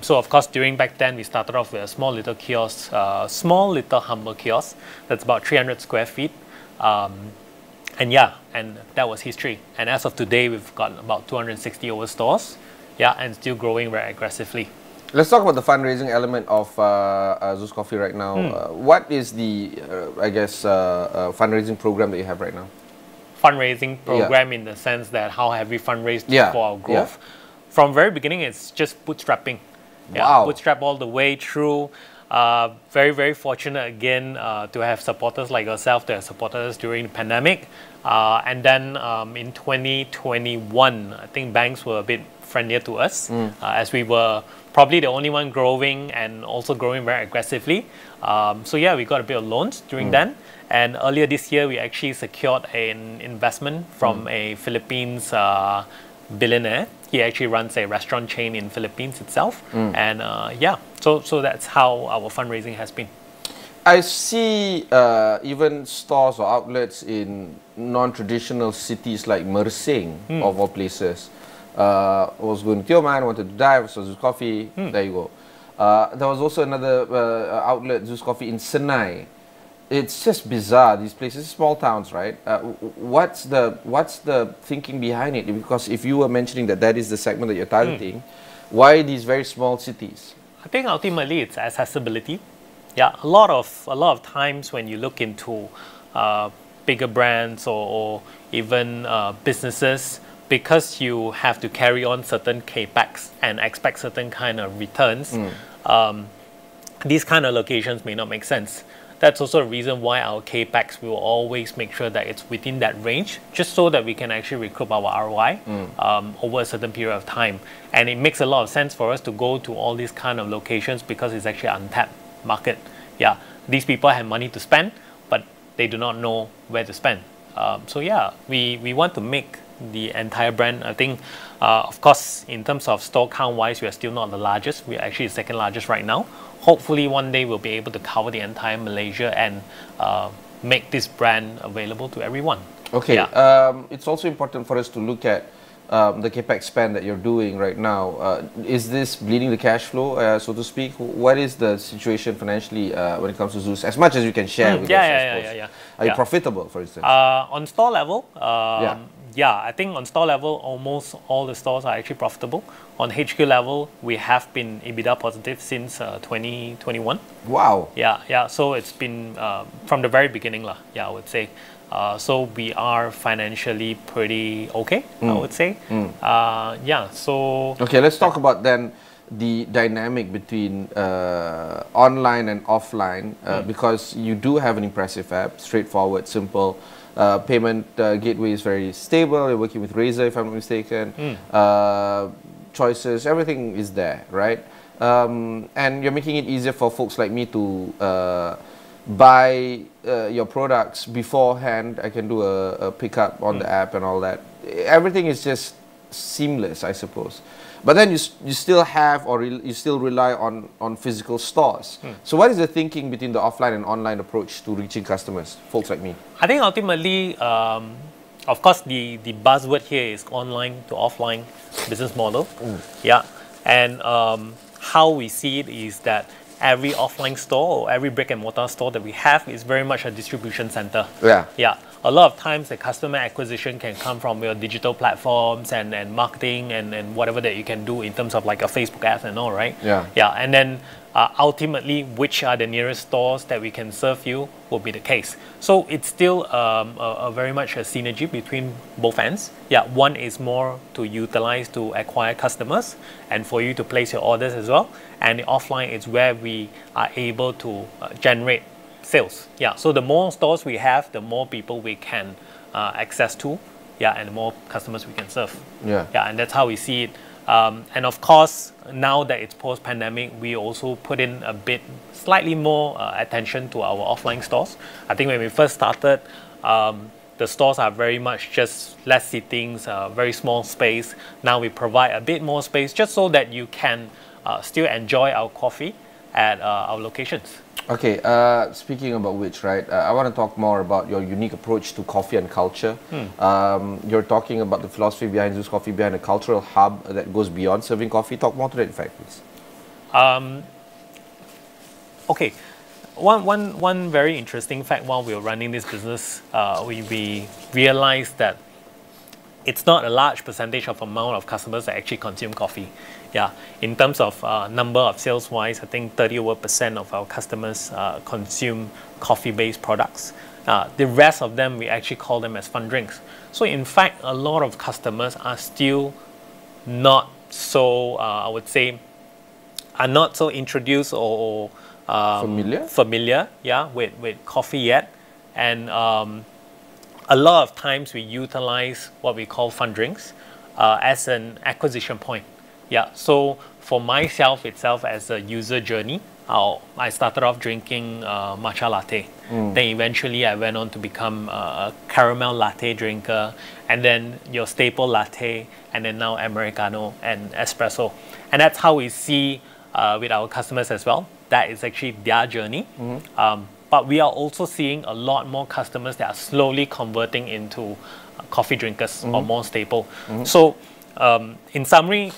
So of course, during back then, we started off with a small little kiosk, small little humble kiosk that's about 300 square feet. And yeah, and that was history. And as of today, we've got about 260 over stores. Yeah, and still growing very aggressively. Let's talk about the fundraising element of Zeus Coffee right now. What is the, fundraising program that you have right now? Fundraising program in the sense that how have we fundraised for our growth? From very beginning, it's just bootstrapping. Wow. Bootstrap all the way through. Very, very fortunate again to have supporters like yourself that have supported us during the pandemic. And then in 2021, I think banks were a bit friendlier to us as we were probably the only one growing and also growing very aggressively. So yeah, we got a bit of loans during then. And earlier this year, we actually secured an investment from a Philippines billionaire. He actually runs a restaurant chain in Philippines itself. And yeah, so that's how our fundraising has been. I see even stores or outlets in non-traditional cities like Mersing, of all places. I was going to Tioman, wanted to dive, so Zeus Coffee, there you go. There was also another outlet, Zeus Coffee, in Senai. It's just bizarre, these places, small towns, right? What's the thinking behind it? Because if you were mentioning that is the segment that you're targeting, why these very small cities? I think ultimately it's accessibility. Yeah, a lot of times when you look into bigger brands or even businesses, because you have to carry on certain capex and expect certain kind of returns, these kind of locations may not make sense. That's also a reason why our capex will always make sure that it's within that range, just so that we can actually recoup our ROI over a certain period of time. And it makes a lot of sense for us to go to all these kind of locations because it's actually an untapped market. Yeah, these people have money to spend, but they do not know where to spend. So yeah, we want to make the entire brand. I think, of course, in terms of store count wise, we are still not the largest. We are actually the second largest right now. Hopefully, one day we'll be able to cover the entire Malaysia and make this brand available to everyone. Okay, Yeah. It's also important for us to look at the capex spend that you're doing right now. Is this bleeding the cash flow, so to speak? What is the situation financially when it comes to Zeus? As much as you can share with us, I suppose. Are you profitable, for instance? On store level, I think on store level, almost all the stores are actually profitable. On HQ level, we have been EBITDA positive since 2021. Wow. Yeah. So it's been from the very beginning, I would say. So we are financially pretty okay, I would say. So... Okay, let's talk about then the dynamic between online and offline, because you do have an impressive app, straightforward, simple. Payment gateway is very stable. You're working with Razer, if I'm not mistaken. Choices, everything is there, right? And you're making it easier for folks like me to buy your products beforehand. I can do a pickup on the app and all that. Everything is just seamless, I suppose. But then you still have, or you still rely on physical stores. So what is the thinking between the offline and online approach to reaching customers, folks like me? I think ultimately, of course, the buzzword here is online to offline business model. And how we see it is that every offline store or every brick and mortar store that we have is very much a distribution center. A lot of times the customer acquisition can come from your digital platforms and marketing and whatever that you can do in terms of like a Facebook ads and all, right? And then ultimately, which are the nearest stores that we can serve you will be the case. So it's still a very much a synergy between both ends. One is more to utilize to acquire customers and for you to place your orders as well. And the offline is where we are able to generate sales. So the more stores we have, the more people we can access to, and the more customers we can serve. And that's how we see it. And of course, now that it's post-pandemic, we also put in a bit, slightly more attention to our offline stores. I think when we first started, the stores are very much just less sittings, very small space. Now we provide a bit more space just so that you can still enjoy our coffee at our locations. Okay, speaking about which, right, I want to talk more about your unique approach to coffee and culture. You're talking about the philosophy behind Zeus Coffee, behind a cultural hub that goes beyond serving coffee. Talk more to that effect, please. Okay, one very interesting fact while we were running this business, we realized that it's not a large percentage of amount of customers that actually consume coffee. In terms of number of sales wise, I think 30% of our customers consume coffee-based products. The rest of them, we actually call them as fun drinks. So in fact, a lot of customers are still not so, I would say, are not so introduced or familiar with coffee yet. And a lot of times we utilize what we call fun drinks as an acquisition point. So for myself itself as a user journey, I started off drinking matcha latte. Then eventually I went on to become a caramel latte drinker, and then your staple latte, and then now Americano and espresso. And that's how we see with our customers as well. That is actually their journey. But we are also seeing a lot more customers that are slowly converting into coffee drinkers or more staple. So in summary,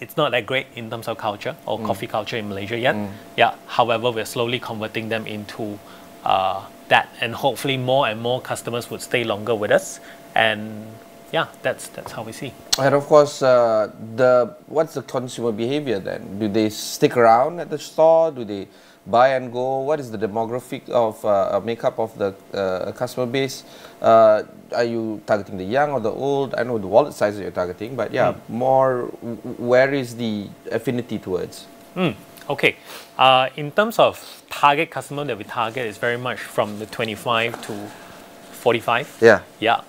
it's not that great in terms of culture or coffee culture in Malaysia yet. However, we're slowly converting them into that, and hopefully more and more customers would stay longer with us. And that's how we see. And of course, what's the consumer behavior then? Do they stick around at the store? Do they buy and go? What is the demographic of makeup of the customer base? Are you targeting the young or the old? I know the wallet size that you're targeting, but more, where is the affinity towards? Okay, in terms of target customer that we target is very much from the 25 to 45.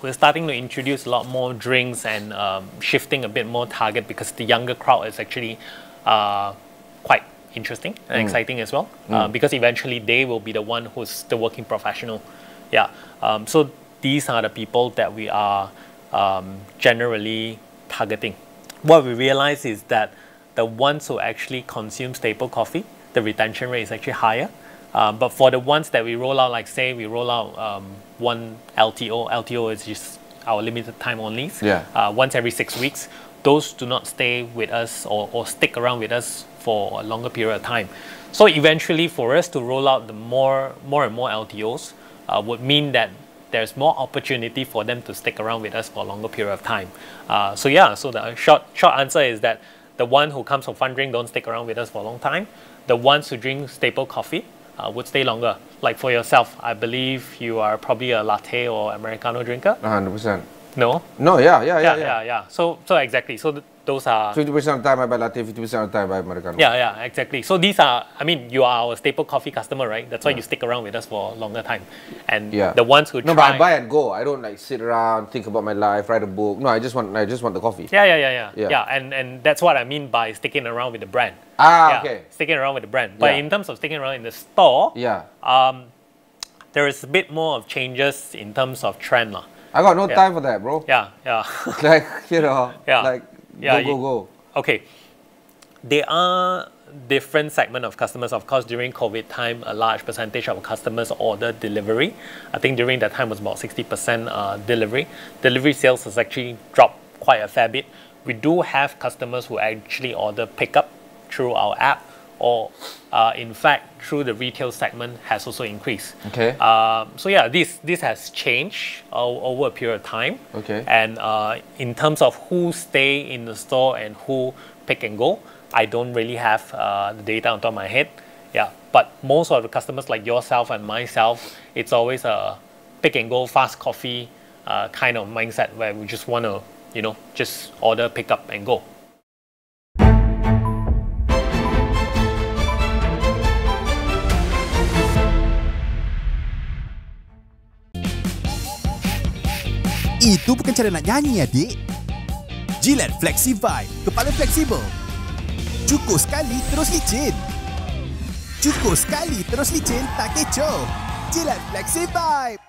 We're starting to introduce a lot more drinks and shifting a bit more target, because the younger crowd is actually quite interesting and exciting as well, because eventually they will be the one who's the working professional. So these are the people that we are generally targeting. What we realize is that the ones who actually consume staple coffee, the retention rate is actually higher. But for the ones that we roll out, like say we roll out one LTO is just our limited time only, once every 6 weeks, those do not stay with us or stick around with us for a longer period of time. So eventually for us to roll out the more and more LTOs would mean that there's more opportunity for them to stick around with us for a longer period of time. So the short answer is that the one who comes for fun drink don't stick around with us for a long time. The ones who drink staple coffee would stay longer. Like for yourself, I believe you are probably a latte or Americano drinker. 100%. No? No, yeah. So exactly. So those are 50% of the time I buy latte, 50% of the time I buy Americano. Yeah, exactly. So these are, I mean, you are our staple coffee customer, right? That's why you stick around with us for a longer time. And the ones who No, but I buy and go. I don't like sit around, think about my life, write a book. No, I just want the coffee. Yeah. And that's what I mean by sticking around with the brand. Okay. Sticking around with the brand. But in terms of sticking around in the store, there is a bit more of changes in terms of trend. I got no time for that, bro. Yeah. Like, you know, like go. Okay. There are different segment of customers. Of course, during COVID time, a large percentage of customers order delivery. I think during that time was about 60% delivery. Delivery sales has actually dropped quite a fair bit. We do have customers who actually order pickup through our app, or in fact through the retail segment has also increased. Okay. So yeah, this has changed over a period of time. Okay. And in terms of who stay in the store and who pick and go, I don't really have the data on top of my head. Yeah, but most of the customers like yourself and myself, it's always a pick and go, fast coffee kind of mindset where we just want to, just order, pick up and go. Itu bukan cara nak nyanyi, adik. Gillette Flexi Vibe, kepala fleksibel. Cukup sekali terus licin. Cukup sekali terus licin, tak kecoh. Gillette Flexi Vibe.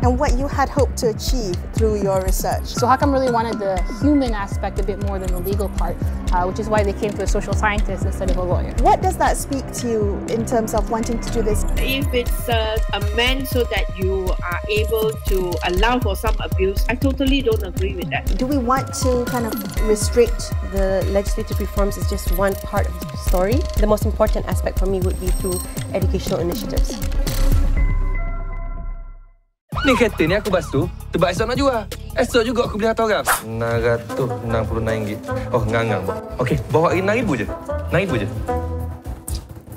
And what you had hoped to achieve through your research. So Hutang really wanted the human aspect a bit more than the legal part, which is why they came to a social scientist instead of a lawyer. What does that speak to you in terms of wanting to do this? If it's a man so that you are able to allow for some abuse, I totally don't agree with that. Do we want to kind of restrict the legislative reforms is just one part of the story? The most important aspect for me would be through educational initiatives. Ni kereta ni aku bas tu, sebab esok nak jual. Esok juga aku beli hantar orang. RM669. Oh, ngangang. Okey, bawa RM6,000 je. RM6,000 je.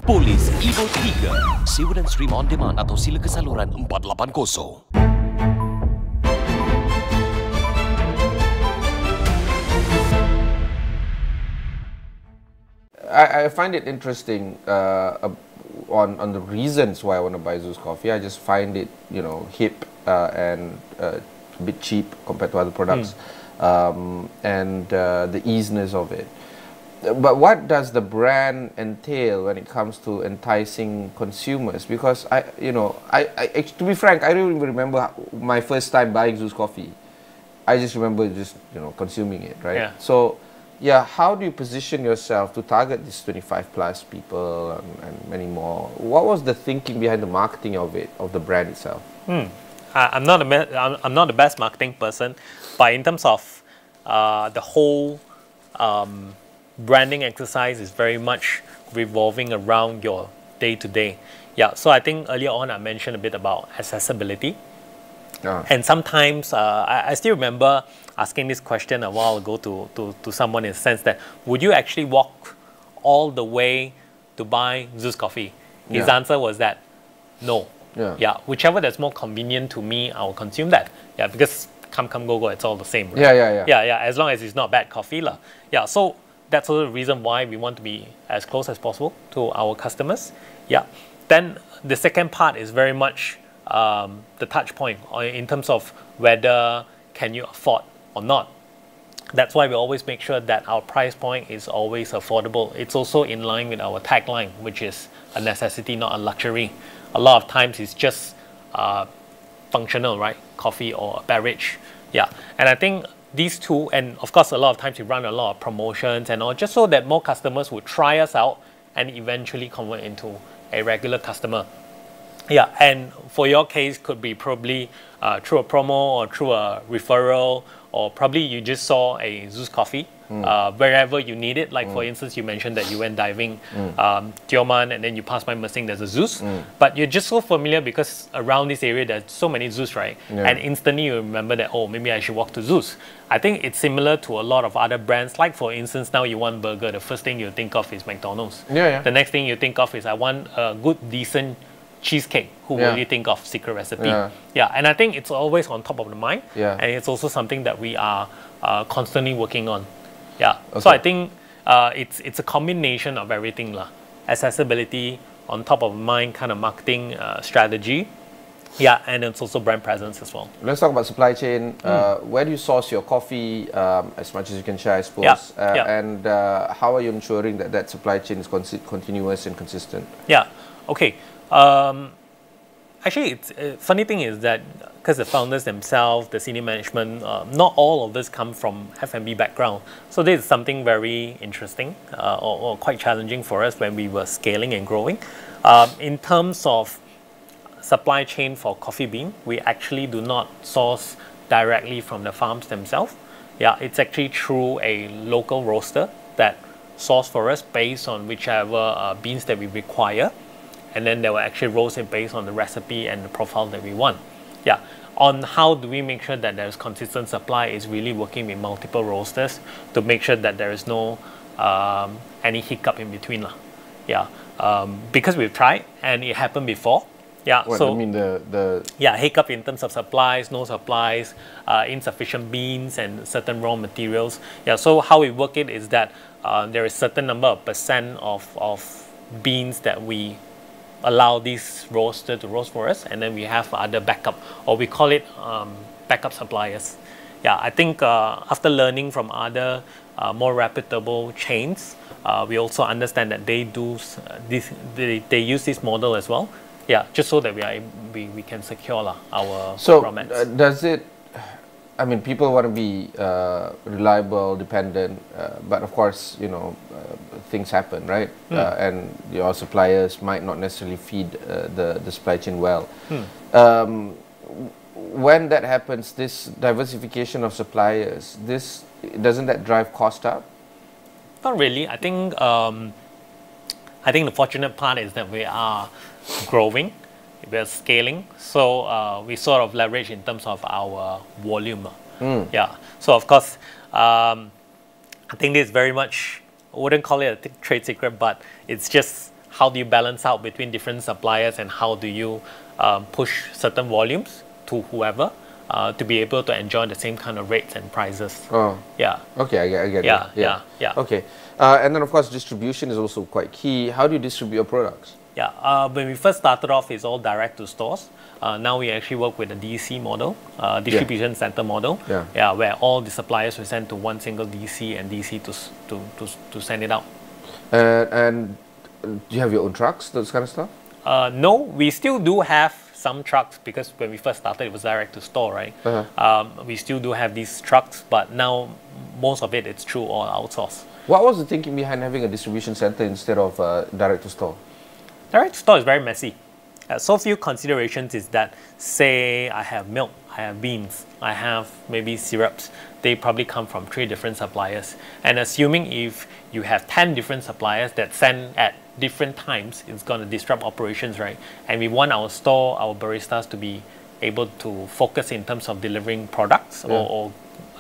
Polis Evo 3. Sewa dan stream on demand atau sila ke saluran 480. I find it interesting on the reasons why I want to buy Zeus coffee. I just find it, hip and a bit cheap compared to other products, and the easiness of it. But what does the brand entail when it comes to enticing consumers? Because to be frank, I don't even remember my first time buying Zeus coffee. I just remember consuming it, right? Yeah. So, yeah, how do you position yourself to target these 25 plus people and many more? What was the thinking behind the marketing of it, of the brand itself? I'm not the best marketing person, but in terms of the whole branding exercise is very much revolving around your day-to-day. Yeah, so I think earlier on I mentioned a bit about accessibility. And sometimes I still remember asking this question a while ago to someone in the sense that, would you actually walk all the way to buy Zeus coffee? His answer was that, no. Yeah, whichever that's more convenient to me, I will consume that. Yeah, because come, go, it's all the same. Right? Yeah, as long as it's not bad coffee. Yeah, so that's also the reason why we want to be as close as possible to our customers. Yeah, then the second part is very much the touch point in terms of whether can you afford or not. That's why we always make sure that our price point is always affordable. It's also in line with our tagline, which is a necessity, not a luxury. A lot of times it's just functional, right? Coffee or a beverage. Yeah, and I think these two, and of course a lot of times we run a lot of promotions and all, just so that more customers would try us out and eventually convert into a regular customer. Yeah, and for your case, could be probably through a promo or through a referral, or probably you just saw a Zeus coffee wherever you need it. Like for instance, you mentioned that you went diving Tioman and then you passed by Mersing, there's a Zeus. But you're just so familiar because around this area there's so many Zeus, right? Yeah. And instantly you remember that, oh, maybe I should walk to Zeus. I think it's similar to a lot of other brands. Like for instance, now you want burger, the first thing you think of is McDonald's. Yeah. The next thing you think of is I want a good, decent cheesecake. Who will you think of? Secret recipe. Yeah, and I think it's always on top of the mind. Yeah. And it's also something that we are constantly working on. Yeah. Okay. So I think it's a combination of everything lah. Accessibility, on top of mind kind of marketing strategy. Yeah, and it's also brand presence as well. Let's talk about supply chain. Where do you source your coffee, as much as you can share, I suppose? And how are you ensuring that that supply chain is continuous and consistent? Yeah, okay. Actually, it's funny thing is that because the founders themselves, the senior management, not all of this come from F&B background. So this is something very interesting or quite challenging for us when we were scaling and growing. In terms of supply chain for coffee bean, we actually do not source directly from the farms themselves. Yeah, it's actually through a local roaster that source for us based on whichever beans that we require. And then they will actually roast it based on the recipe and the profile that we want. Yeah. On how do we make sure that there's consistent supply is really working with multiple roasters to make sure that there is no any hiccup in between lah. Yeah. Because we've tried and it happened before. Yeah. What, so I mean yeah, hiccup in terms of supplies, no supplies, insufficient beans and certain raw materials. Yeah. So how we work it is that there is certain number of % of beans that we allow this roaster to roast for us, and then we have other backup, or we call it backup suppliers. Yeah, I think after learning from other more reputable chains, we also understand that they do this. They use this model as well. Yeah, just so that we can secure our raw mats. Does it? I mean, people want to be reliable, dependent, but of course, you know, things happen, right? And your suppliers might not necessarily feed the supply chain well. When that happens, this diversification of suppliers, doesn't that drive cost up? Not really. I think the fortunate part is that we are growing. We're scaling, so we sort of leverage in terms of our volume. Yeah, so of course, I think this is very much, I wouldn't call it a trade secret, but it's just how do you balance out between different suppliers and how do you push certain volumes to whoever to be able to enjoy the same kind of rates and prices. Oh, yeah. Okay, I get it. Yeah. Okay, and then of course distribution is also quite key. How do you distribute your products? Yeah, when we first started off, it's all direct to stores. Now we actually work with the DC model, distribution center model. Yeah, where all the suppliers will send to one single DC and DC to send it out. And do you have your own trucks, those kind of stuff? No, we still do have some trucks because when we first started, it was direct to store, right? We still do have these trucks, but now most of it's through all outsourced. What was the thinking behind having a distribution center instead of direct to store? Direct to store is very messy. So few considerations is that, say I have milk, I have beans, I have maybe syrups. They probably come from 3 different suppliers. And assuming if you have 10 different suppliers that send at different times, it's going to disrupt operations, right? And we want our store, our baristas to be able to focus in terms of delivering products or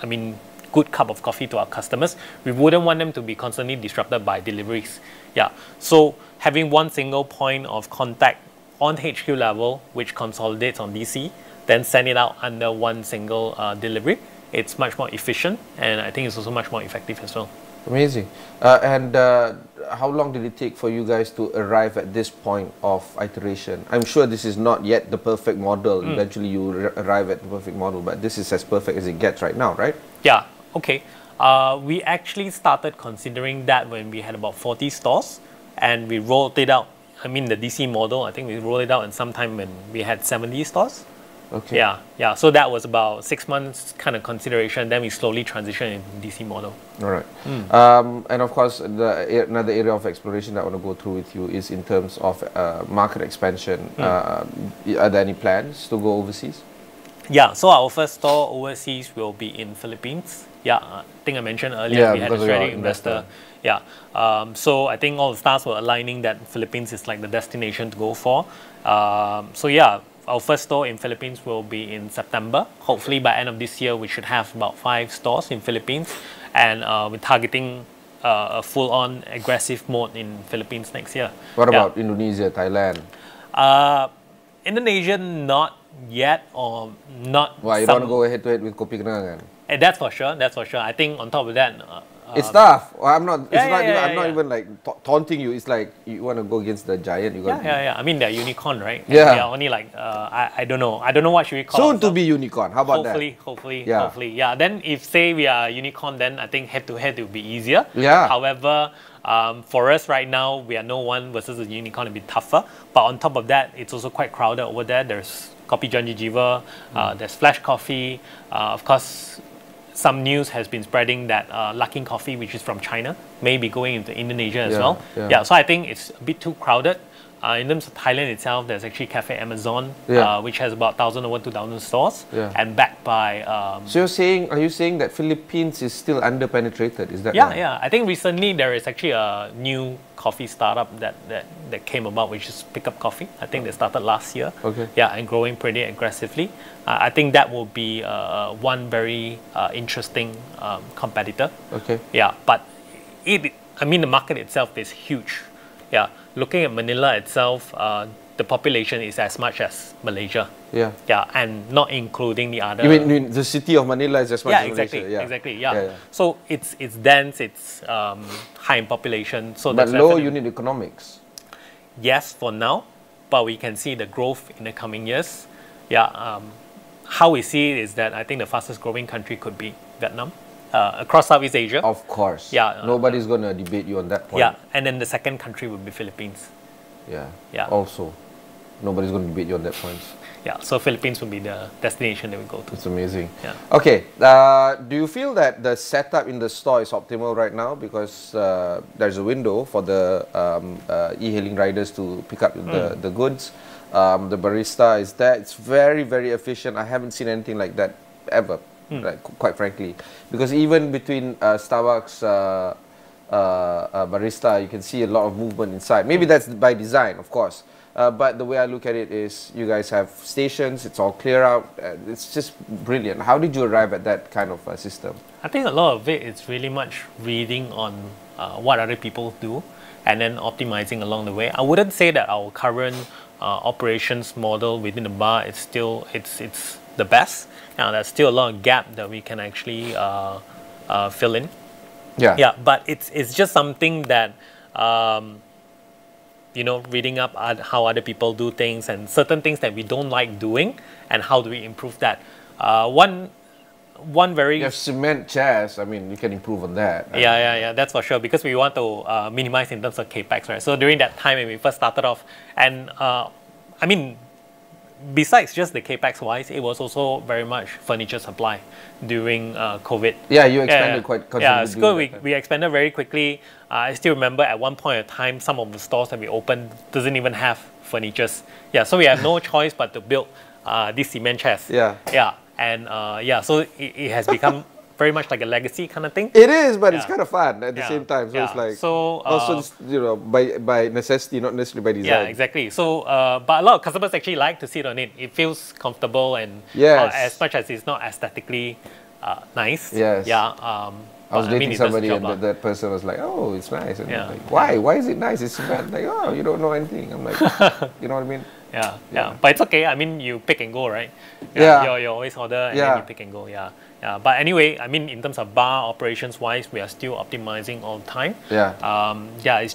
I mean, good cup of coffee to our customers. We wouldn't want them to be constantly disrupted by deliveries. Yeah, so having one single point of contact on HQ level, which consolidates on DC, then send it out under one single delivery, it's much more efficient, and I think it's also much more effective as well. Amazing. And how long did it take for you guys to arrive at this point of iteration? I'm sure this is not yet the perfect model. Eventually you arrive at the perfect model, but this is as perfect as it gets right now, right? Yeah, okay. We actually started considering that when we had about 40 stores, and we rolled it out. I mean, the DC model, I think we rolled it out in some time when we had 70 stores. Okay. Yeah. So that was about 6 months kind of consideration. Then we slowly transitioned into DC model. All right. And of course, another area of exploration that I want to go through with you is in terms of market expansion. Are there any plans to go overseas? Yeah, so our first store overseas will be in Philippines. Yeah, I think I mentioned earlier we had a strategic investor. Yeah, so I think all the stars were aligning that Philippines is like the destination to go for. So yeah, our first store in Philippines will be in September. Hopefully by end of this year, we should have about 5 stores in Philippines. And we're targeting a full-on aggressive mode in Philippines next year. What about Indonesia, Thailand? Indonesia, not yet, or not. Why you don't want to go head-to-head with Kopi Kenangan? That's for sure. That's for sure. I think on top of that, it's tough. I'm not. I'm not even like taunting you. It's like you want to go against the giant. You got. Yeah. I mean, they're unicorn, right? Yeah. They are only like I don't know. I don't know what should we call. Soon to be unicorn. How about that? Hopefully. Yeah. Then if say we are unicorn, then I think head-to-head will be easier. Yeah. However, for us right now, we are no one versus a unicorn, a bit tougher. But on top of that, it's also quite crowded over there. There's Kopi Janji Jiwa, there's Flash Coffee, of course. Some news has been spreading that Luckin Coffee, which is from China, may be going into Indonesia as well. Yeah, so I think it's a bit too crowded. In terms of Thailand itself, there's actually Cafe Amazon, which has about 1,000 or 2,000 stores, and backed by... So are you saying that Philippines is still under-penetrated? Is that right? Yeah. I think recently there is actually a new coffee startup that came about, which is Pickup Coffee. I think they started last year. Okay. Yeah, and growing pretty aggressively. I think that will be one very interesting competitor. Okay. Yeah, but the market itself is huge. Yeah, looking at Manila itself, the population is as much as Malaysia. Yeah. Yeah, and not including the other. You mean the city of Manila is as much as Malaysia? Exactly. So it's dense, it's high in population. So but low unit economics. Yes, for now, but we can see the growth in the coming years. Yeah. How we see it is that I think the fastest growing country could be Vietnam. Across Southeast Asia. Of course. Yeah. Nobody's going to debate you on that point. Yeah, and then the second country would be Philippines. Yeah. Also, nobody's going to debate you on that point. Yeah, so Philippines will be the destination that we go to. It's amazing. Yeah. Okay, do you feel that the setup in the store is optimal right now? Because there's a window for the e-hailing riders to pick up the goods. The barista is there. It's very, very efficient. I haven't seen anything like that ever. Like, quite frankly, because even between Starbucks barista, you can see a lot of movement inside. Maybe that's by design, of course, but the way I look at it is you guys have stations, it's all clear out, it's just brilliant. How did you arrive at that kind of system? I think a lot of it is really much reading on what other people do and then optimizing along the way. I wouldn't say that our current operations model within the bar is still it's the best. Now there's still a lot of gap that we can actually fill in. Yeah, but it's just something that reading up on how other people do things and certain things that we don't like doing and how do we improve that. One very... You have cement chairs, I mean, you can improve on that. Yeah, that's for sure, because we want to minimize in terms of capex, right? So during that time when we first started off, and besides just the capex wise, it was also very much furniture supply during COVID. Yeah, you expanded quite considerably. Yeah, it's good. We expanded very quickly. I still remember at one point in time, some of the stores that we opened doesn't even have furnitures. Yeah, so we have no choice but to build these cement chairs. Yeah. And so it has become very much like a legacy kind of thing. It is, but it's kind of fun at the same time. So it's like also by necessity, not necessarily by design. Yeah, exactly. So but a lot of customers actually like to sit on it. It feels comfortable and as much as it's not aesthetically nice. Yes. Yeah. I was dating somebody and that person was like, "Oh, it's nice." And I'm like, "Why? Why is it nice? It's cement." Like, "Oh, you don't know anything." I'm like, you know what I mean? Yeah. But it's okay. I mean, you pick and go, right? You always order and then you pick and go. Yeah. But anyway, I mean, in terms of bar operations wise, we are still optimizing all the time. It's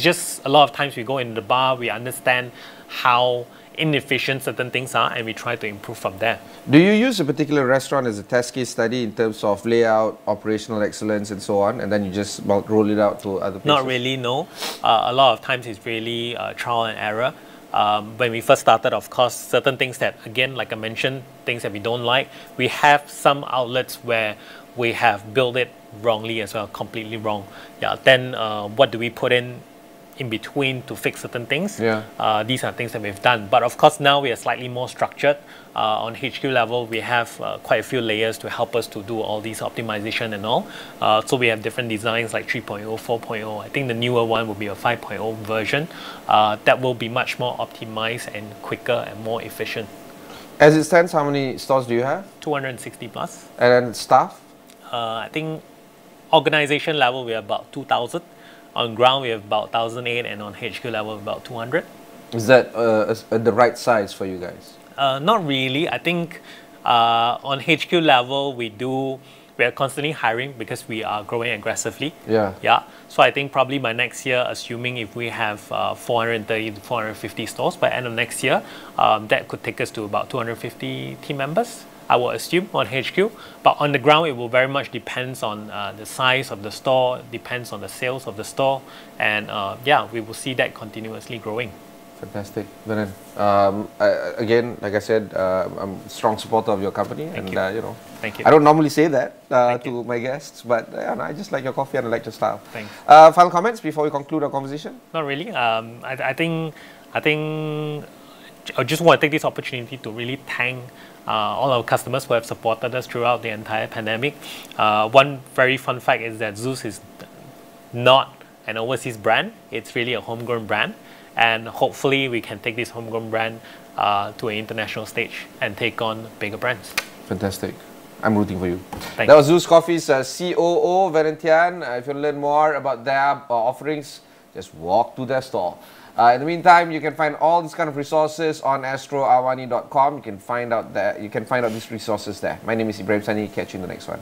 just a lot of times we go in the bar, we understand how inefficient certain things are, and we try to improve from there. Do you use a particular restaurant as a test case study in terms of layout, operational excellence, and so on, and then you just roll it out to other places? Not really, no. A lot of times it's really trial and error. when we first started, of course, certain things that, again, like I mentioned, things that we don't like. We have some outlets where we have built it wrongly as well, completely wrong. Yeah. Then what do we put in between to fix certain things? These are things that we've done. But of course, now we are slightly more structured. On HQ level, we have quite a few layers to help us to do all these optimization and all. So we have different designs like 3.0, 4.0. I think the newer one will be a 5.0 version that will be much more optimized and quicker and more efficient. As it stands, how many stores do you have? 260 plus. And then staff? I think organization level, we have about 2,000. On ground, we have about 1,008, and on HQ level, about 200. Is that the right size for you guys? Not really. I think on HQ level, we are constantly hiring because we are growing aggressively. Yeah. So I think probably by next year, assuming if we have 430 to 450 stores by end of next year, that could take us to about 250 team members, I will assume, on HQ. But on the ground, it will very much depends on the size of the store, depends on the sales of the store, and yeah, we will see that continuously growing. Fantastic, Venan. Again, like I said, I'm a strong supporter of your company. Thank you. You know, thank you. I don't normally say that to my guests, but I just like your coffee and I like your style. Thanks. Final comments before we conclude our conversation? Not really. I think I just want to take this opportunity to really thank all our customers who have supported us throughout the entire pandemic. One very fun fact is that Zeus is not an overseas brand. It's really a homegrown brand. And hopefully we can take this homegrown brand to an international stage and take on bigger brands. Fantastic. I'm rooting for you. Thank that you. was Zeus Coffee's COO, Venan Tian. If you want to learn more about their offerings, just walk to their store. In the meantime, you can find all these kind of resources on astroawani.com. You can find out these resources there. My name is Ibrahim Sani. Catch you in the next one.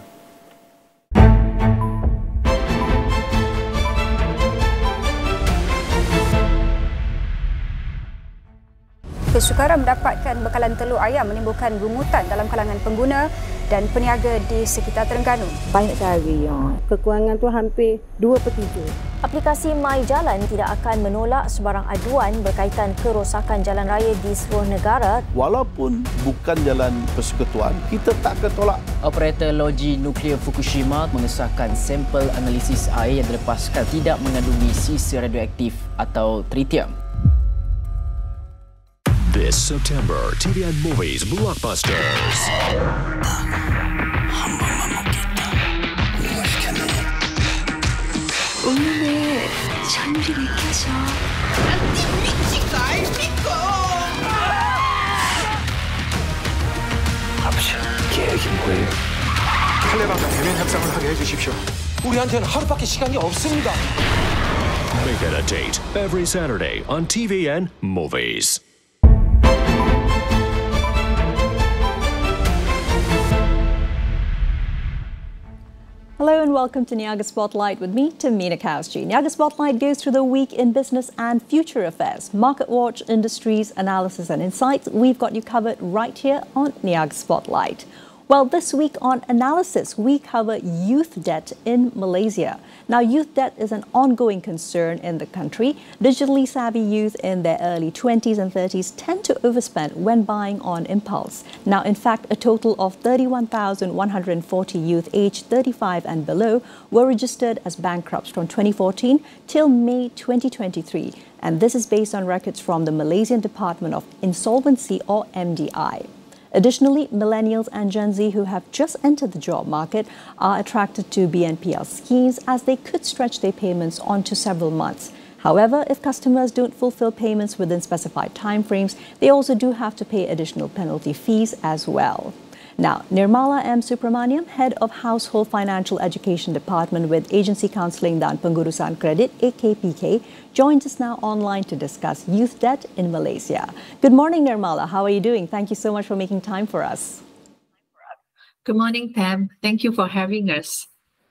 Kesukaran mendapatkan bekalan telur ayam menimbulkan rungutan dalam kalangan pengguna dan peniaga di sekitar Terengganu. Banyak cari kekurangan tu hampir 2/3. Aplikasi My Jalan tidak akan menolak sebarang aduan berkaitan kerosakan jalan raya di seluruh negara. Walaupun bukan jalan persekutuan, kita tak akan tolak. Operator loji nuklear Fukushima mengesahkan sampel analisis air yang dilepaskan tidak mengandungi sisa radioaktif atau tritium. This September, TVN Movies Blockbusters. 오늘의 장비를 껴줘. 미친 거 아닙니까? 아버지, 계획이 뭐예요? 탈레반과 대면 협상을 하게 해주십시오. 우리한테는 하루밖에 시간이 없습니다. Make it a date every Saturday on TVN Movies. Hello and welcome to Niaga Spotlight with me, Tamina Kausji. Niaga Spotlight goes through the week in business and future affairs, market watch, industries, analysis and insights. We've got you covered right here on Niaga Spotlight. Well, this week on analysis, we cover youth debt in Malaysia. Now, youth debt is an ongoing concern in the country. Digitally savvy youth in their early 20s and 30s tend to overspend when buying on impulse. Now, in fact, a total of 31,140 youth aged 35 and below were registered as bankrupts from 2014 till May 2023. And this is based on records from the Malaysian Department of Insolvency, or MDI. Additionally, millennials and Gen Z who have just entered the job market are attracted to BNPL schemes as they could stretch their payments onto several months. However, if customers don't fulfill payments within specified timeframes, they also do have to pay additional penalty fees as well. Now, Nirmala M. Supramaniam, Head of Household Financial Education Department with Agency Counselling dan Pengurusan Kredit, AKPK, joins us now online to discuss youth debt in Malaysia. Good morning, Nirmala. How are you doing? Thank you so much for making time for us. Good morning, Pam. Thank you for having us.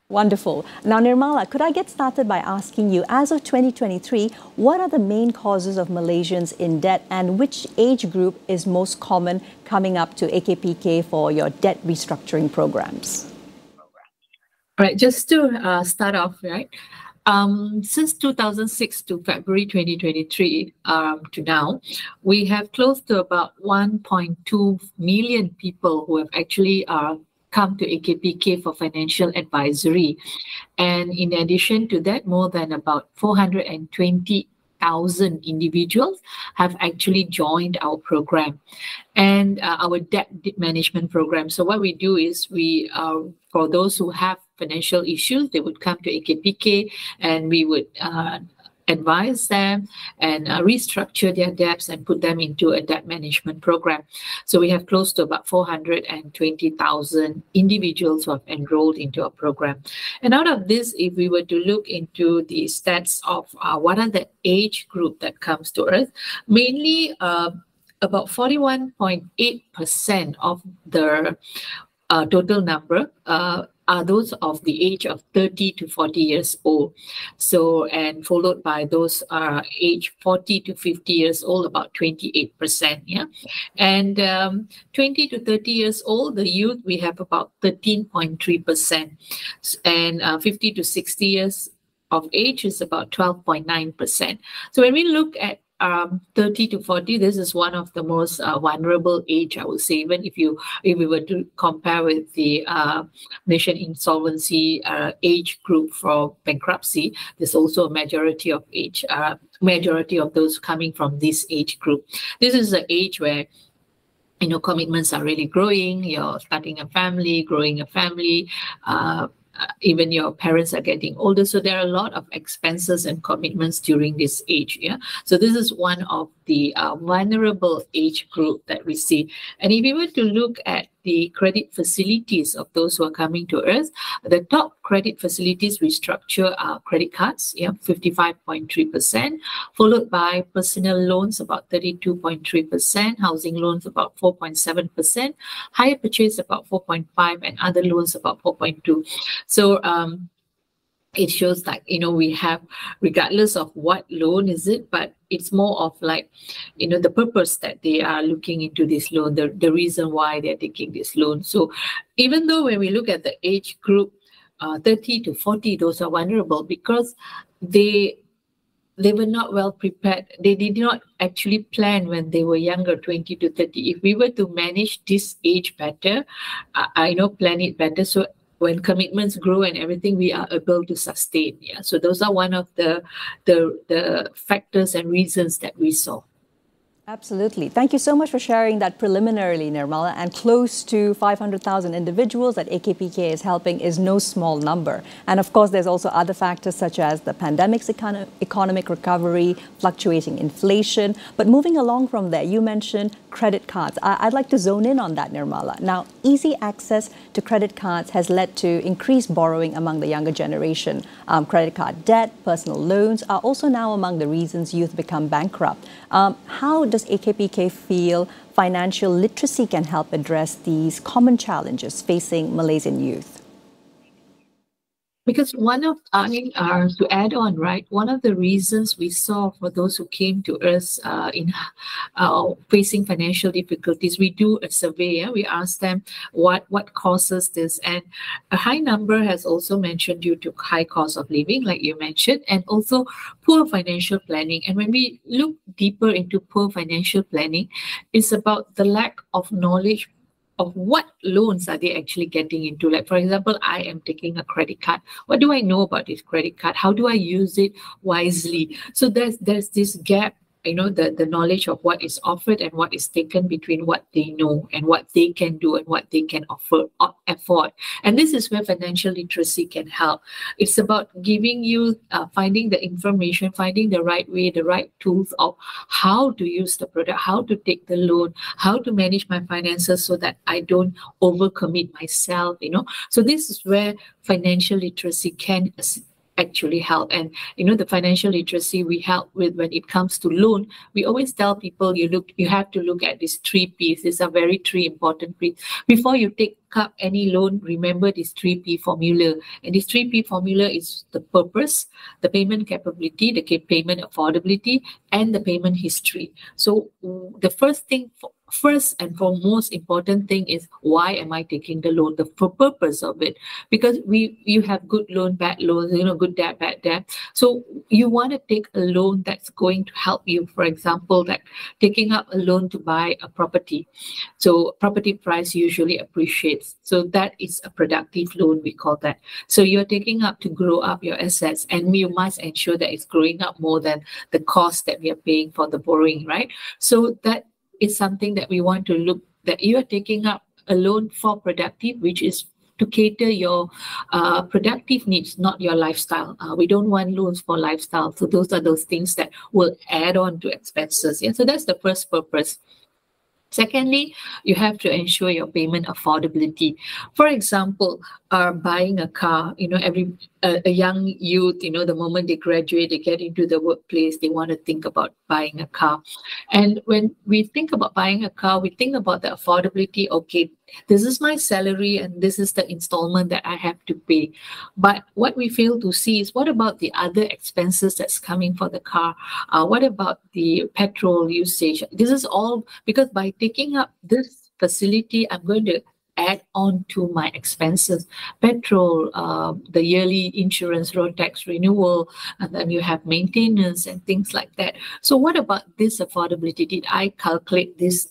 Wonderful. Now, Nirmala, could I get started by asking you, as of 2023, what are the main causes of Malaysians in debt and which age group is most common coming up to AKPK for your debt restructuring programs? All right, just to start off, right, Since 2006 to February 2023 to now, we have close to about 1.2 million people who have actually come to AKPK for financial advisory. And in addition to that, more than about 420,000 individuals have actually joined our program and our debt management program. So what we do is we, for those who have financial issues, they would come to AKPK and we would advise them and restructure their debts and put them into a debt management program. So we have close to about 420,000 individuals who have enrolled into our program. And out of this, if we were to look into the stats of what are the age group that comes to us, mainly about 41.8% of the total number are those of the age of 30 to 40 years old. So, and followed by those age 40 to 50 years old, about 28%. Yeah. And 20 to 30 years old, the youth, we have about 13.3%. And 50 to 60 years of age is about 12.9%. So when we look at 30 to 40, this is one of the most vulnerable age, I would say. Even if we were to compare with the nation insolvency age group for bankruptcy, there's also a majority of those coming from this age group. This is the age where commitments are really growing. You're starting a family, growing a family. Even your parents are getting older, so there are a lot of expenses and commitments during this age. Yeah, so this is one of the vulnerable age group that we see. And if we were to look at the credit facilities of those who are coming to us, the top credit facilities we structure are credit cards, 55.3%, followed by personal loans, about 32.3%, housing loans, about 4.7%, hire purchase, about 4.5%, and other loans, about 4.2%. So it shows that, we have, regardless of what loan is it, but it's more of like, the purpose that they are looking into this loan, the reason why they're taking this loan. So even though when we look at the age group, 30 to 40, those are vulnerable because they were not well prepared. They did not actually plan when they were younger, 20 to 30. If we were to manage this age better, plan it better. So when commitments grow and everything, we are able to sustain. Yeah. So those are one of the factors and reasons that we saw. Absolutely. Thank you so much for sharing that preliminarily, Nirmala. And close to 500,000 individuals that AKPK is helping is no small number. And of course, there's also other factors such as the pandemic's economic recovery, fluctuating inflation. But moving along from there, you mentioned credit cards. I'd like to zone in on that, Nirmala. Now, easy access to credit cards has led to increased borrowing among the younger generation. Credit card debt, personal loans are also now among the reasons youth become bankrupt. How does AKPK feel financial literacy can help address these common challenges facing Malaysian youth? Because to add on, right, one of the reasons we saw for those who came to us in facing financial difficulties, we do a survey. Yeah? We ask them what causes this, and a high number has also mentioned due to high cost of living, like you mentioned, and also poor financial planning. And when we look deeper into poor financial planning, it's about the lack of knowledge of what loans are they actually getting into. Like, for example, I am taking a credit card. What do I know about this credit card? How do I use it wisely? So there's this gap, the knowledge of what is offered and what is taken between what they know and what they can do and what they can afford. And this is where financial literacy can help. It's about giving you, finding the information, finding the right way, the right tools of how to use the product, how to take the loan, how to manage my finances so that I don't overcommit myself, So this is where financial literacy can actually help. And the financial literacy we help with when it comes to loan, we always tell people you have to look at these 3 P's. These are three important P's. Before you take up any loan, remember this 3P formula. And this 3P formula is the purpose, the payment capability, the payment affordability, and the payment history. So the first thing first and foremost important thing is, why am I taking the loan? The purpose of it. Because you have good loan, bad loans, good debt, bad debt. So you want to take a loan that's going to help you. For example, like taking up a loan to buy a property. So property price usually appreciates. So that is a productive loan, we call that. So you're taking up to grow up your assets, and you must ensure that it's growing up more than the cost that we are paying for the borrowing, right? So that is something that we want to look, that you are taking up a loan for productive, which is to cater your productive needs, not your lifestyle. We don't want loans for lifestyle. So those are those things that will add on to expenses. Yeah, so that's the first purpose. Secondly, you have to ensure your payment affordability. For example, buying a car, a young youth, the moment they graduate, they get into the workplace, they want to think about buying a car. And when we think about buying a car, we think about the affordability. Okay, this is my salary and this is the installment that I have to pay. But what we fail to see is, what about the other expenses that's coming for the car? What about the petrol usage? This is all because by taking up this facility, I'm going to add on to my expenses, petrol, the yearly insurance, road tax renewal, and then you have maintenance and things like that. So what about this affordability? Did I calculate this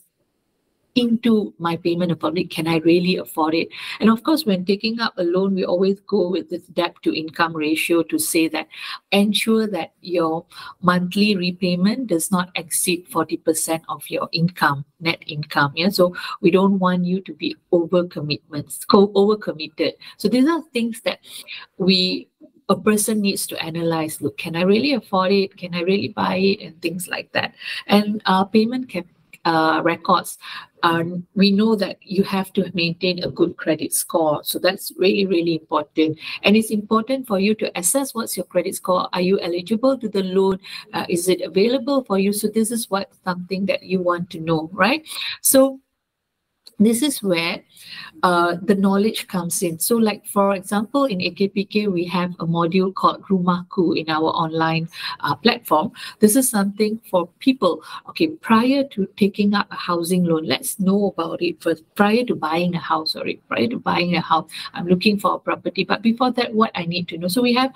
into my payment affordability? Can I really afford it? And of course, when taking up a loan, we always go with this debt to income ratio to say that ensure that your monthly repayment does not exceed 40% of your income, net income. Yeah, so we don't want you to be overcommitted. So these are things that a person needs to analyze. Look, can I really afford it? Can I really buy it? And things like that. And payment records. We know that you have to maintain a good credit score. So that's really, really important. And it's important for you to assess what's your credit score. Are you eligible to the loan? Is it available for you? So this is something that you want to know, right? So this is where the knowledge comes in. So like, for example, in AKPK, we have a module called Rumahku in our online platform. This is something for people, okay, prior to taking up a housing loan, let's know about it first. Prior to buying a house, I'm looking for a property. But before that, what I need to know. So we have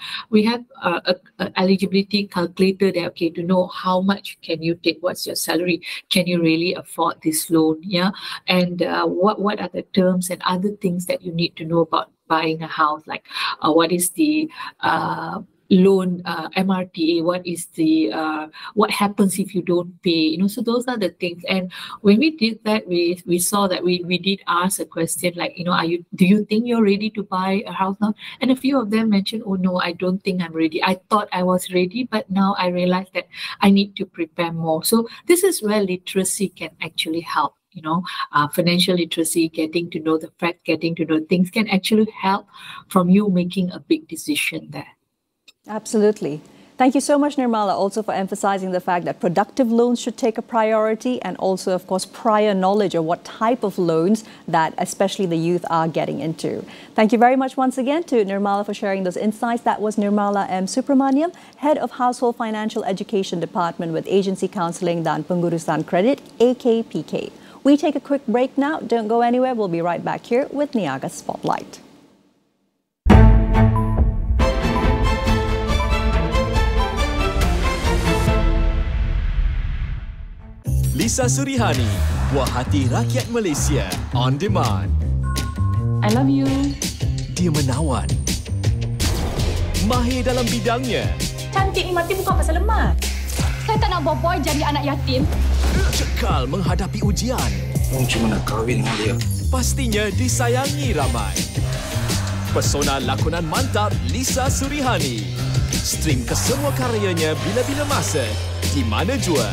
a eligibility calculator there, okay, to know how much can you take, what's your salary, can you really afford this loan, yeah? And what are the terms and other things that you need to know about buying a house, like what is the loan MRTA, what is the what happens if you don't pay, so those are the things. And when we did that, we saw that we did ask a question like, do you think you're ready to buy a house now? And a few of them mentioned, oh no, I don't think I'm ready. I thought I was ready, but now I realize that I need to prepare more. So this is where literacy can actually help. Financial literacy, getting to know the facts, getting to know things can actually help from you making a big decision there. Absolutely. Thank you so much, Nirmala, also for emphasizing the fact that productive loans should take a priority, and also, of course, prior knowledge of what type of loans that especially the youth are getting into. Thank you very much once again to Nirmala for sharing those insights. That was Nirmala M. Subramaniam, Head of Household Financial Education Department with Agency Counselling dan Pengurusan Kredit, AKPK. We take a quick break now. Don't go anywhere. We'll be right back here with Niaga Spotlight. Lisa Surihani, buah hati rakyat Malaysia, on demand. I love you. Dia menawan. Mahir dalam bidangnya. Cantik ni mati bukan pasal lemah. Saya tak nak boy jadi anak yatim. Kekal menghadapi ujian. Cuma nak kahwin dengan dia. Pastinya disayangi ramai. Pesona lakonan mantap Lisa Surihani. Stream kesemua karyanya bila-bila masa, di mana jua.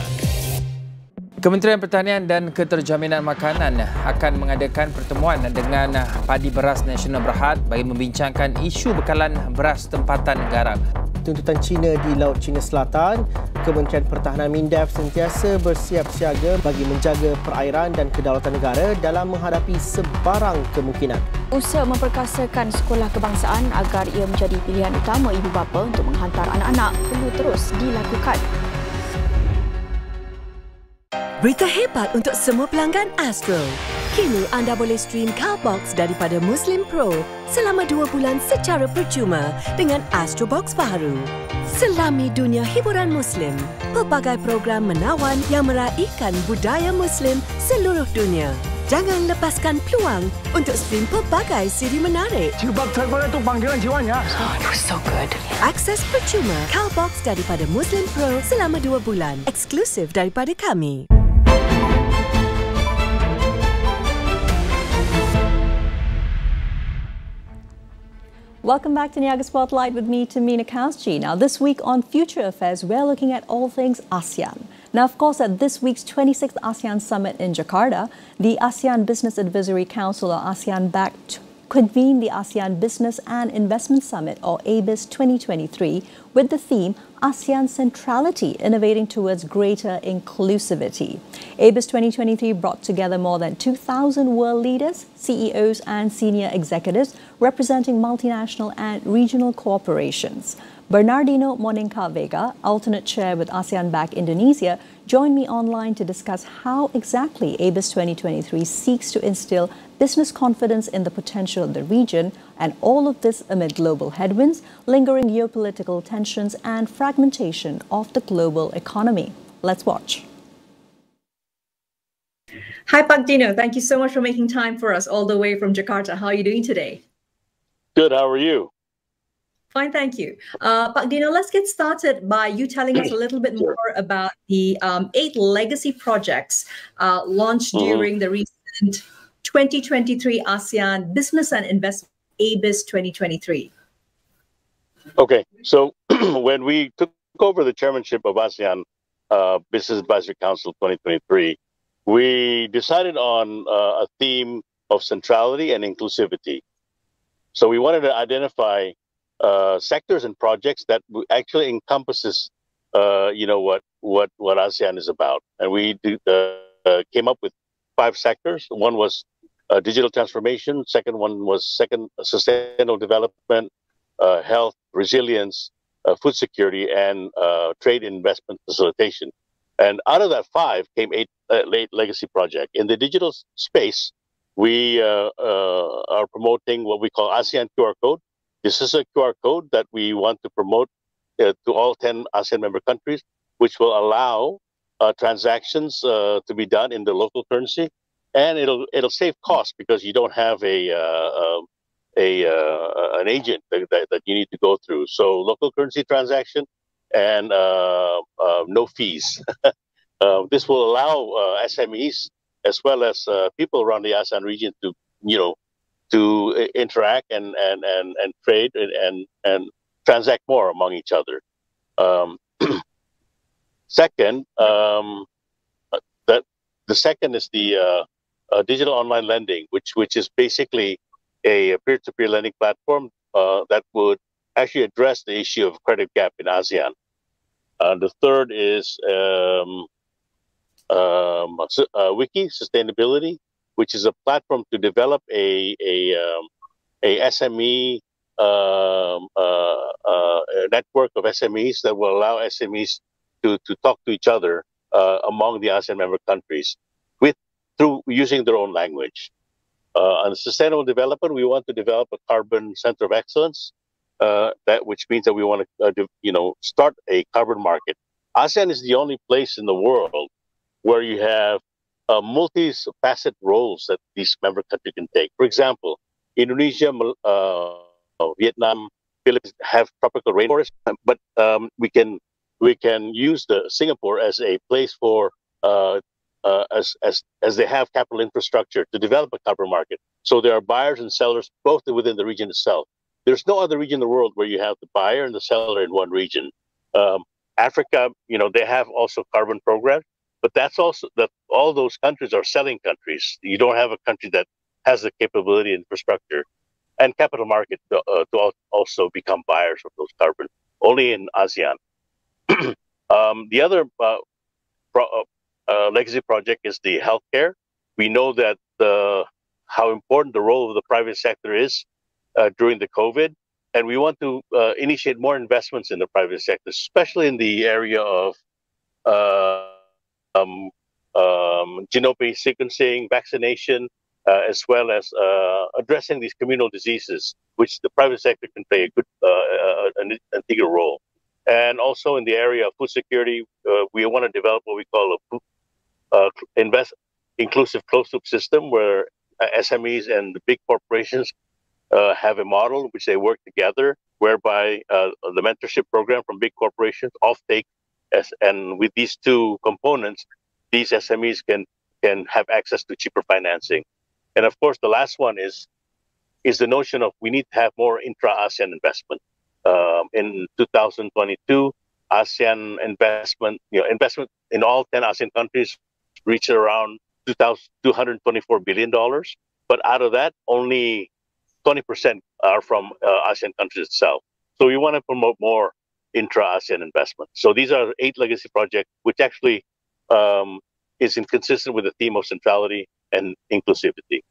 Kementerian Pertanian dan Keterjaminan Makanan akan mengadakan pertemuan dengan Padi Beras Nasional Berhad bagi membincangkan isu bekalan beras tempatan garam. Tuntutan China di Laut China Selatan, Kementerian Pertahanan MINDEF sentiasa bersiap siaga bagi menjaga perairan dan kedaulatan negara dalam menghadapi sebarang kemungkinan. Usaha memperkasakan sekolah kebangsaan agar ia menjadi pilihan utama ibu bapa untuk menghantar anak-anak perlu terus dilakukan. Berita hebat untuk semua pelanggan Astro. Kini anda boleh stream Cowbox daripada Muslim Pro selama 2 bulan secara percuma dengan Astro Box baru. Selami dunia hiburan Muslim, pelbagai program menawan yang meraihkan budaya Muslim seluruh dunia. Jangan lepaskan peluang untuk stream pelbagai siri menarik. It was so good. Akses percuma Cowbox daripada Muslim Pro selama 2 bulan. Eksklusif daripada kami. Welcome back to Niaga Spotlight with me, Tamina Kausji. Now, this week on Future Affairs, we're looking at all things ASEAN. Now, of course, at this week's 26th ASEAN Summit in Jakarta, the ASEAN Business Advisory Council, or ASEAN-backed, convened the ASEAN Business and Investment Summit, or ABIS 2023, with the theme ASEAN Centrality, Innovating Towards Greater Inclusivity. ABIS 2023 brought together more than 2,000 world leaders, CEOs and senior executives representing multinational and regional corporations. Bernardino Moninka Vega, alternate chair with ASEAN-backed Indonesia, joined me online to discuss how exactly ABIS 2023 seeks to instill business confidence in the potential of the region, and all of this amid global headwinds, lingering geopolitical tensions and fragmentation of the global economy. Let's watch. Hi, Pak Dino. Thank you so much for making time for us all the way from Jakarta. How are you doing today? Good. How are you? Fine, thank you. Pak Dino, let's get started by you telling us a little bit more about the 8 legacy projects launched during the recent 2023 ASEAN Business and Investment ABIS 2023. Okay, so when we took over the chairmanship of ASEAN Business Advisory Council 2023, we decided on a theme of centrality and inclusivity. So we wanted to identify sectors and projects that actually encompasses, what ASEAN is about, and we came up with 5 sectors. One was digital transformation. Second one was sustainable development, health, resilience, food security, and trade and investment facilitation. And out of that 5 came 8 legacy projects. In the digital space, we are promoting what we call ASEAN QR code. This is a QR code that we want to promote to all 10 ASEAN member countries, which will allow transactions to be done in the local currency, and it'll save costs because you don't have an agent that you need to go through. So local currency transaction and no fees. This will allow SMEs as well as people around the ASEAN region to interact and trade and transact more among each other. Second, the second is the digital online lending, which is basically a peer-to-peer lending platform that would actually address the issue of credit gap in ASEAN. The third is Wiki Sustainability, which is a platform to develop a SME network of SMEs that will allow SMEs to talk to each other among the ASEAN member countries through using their own language. On sustainable development, we want to develop a carbon center of excellence, which means that we want to start a carbon market. ASEAN is the only place in the world where you have multi-facet roles that these member countries can take. For example, Indonesia, Vietnam, Philippines have tropical rainforests, but we can use Singapore as a place for as they have capital infrastructure to develop a carbon market. So there are buyers and sellers both within the region itself. There's no other region in the world where you have the buyer and the seller in one region. Africa, they have also carbon programs, but that's also that all those countries are selling countries. You don't have a country that has the capability and infrastructure and capital market to also become buyers of those carbon. Only in ASEAN. The other legacy project is the healthcare. We know that how important the role of the private sector is during the COVID, and we want to initiate more investments in the private sector, especially in the area of genome-based sequencing, vaccination, as well as addressing these communal diseases, which the private sector can play a good, an integral role. And also in the area of food security, we want to develop what we call a inclusive closed-loop system where SMEs and the big corporations have a model which they work together, whereby the mentorship program from big corporations offtake, and with these two components, these SMEs can have access to cheaper financing. And of course, the last one is the notion of we need to have more intra-ASEAN investment. In 2022, ASEAN investment in all 10 ASEAN countries reached around $224 billion. But out of that, only 20% are from ASEAN countries itself. So we want to promote more intra-ASEAN investment. So these are 8 legacy projects, which actually is inconsistent with the theme of centrality and inclusivity.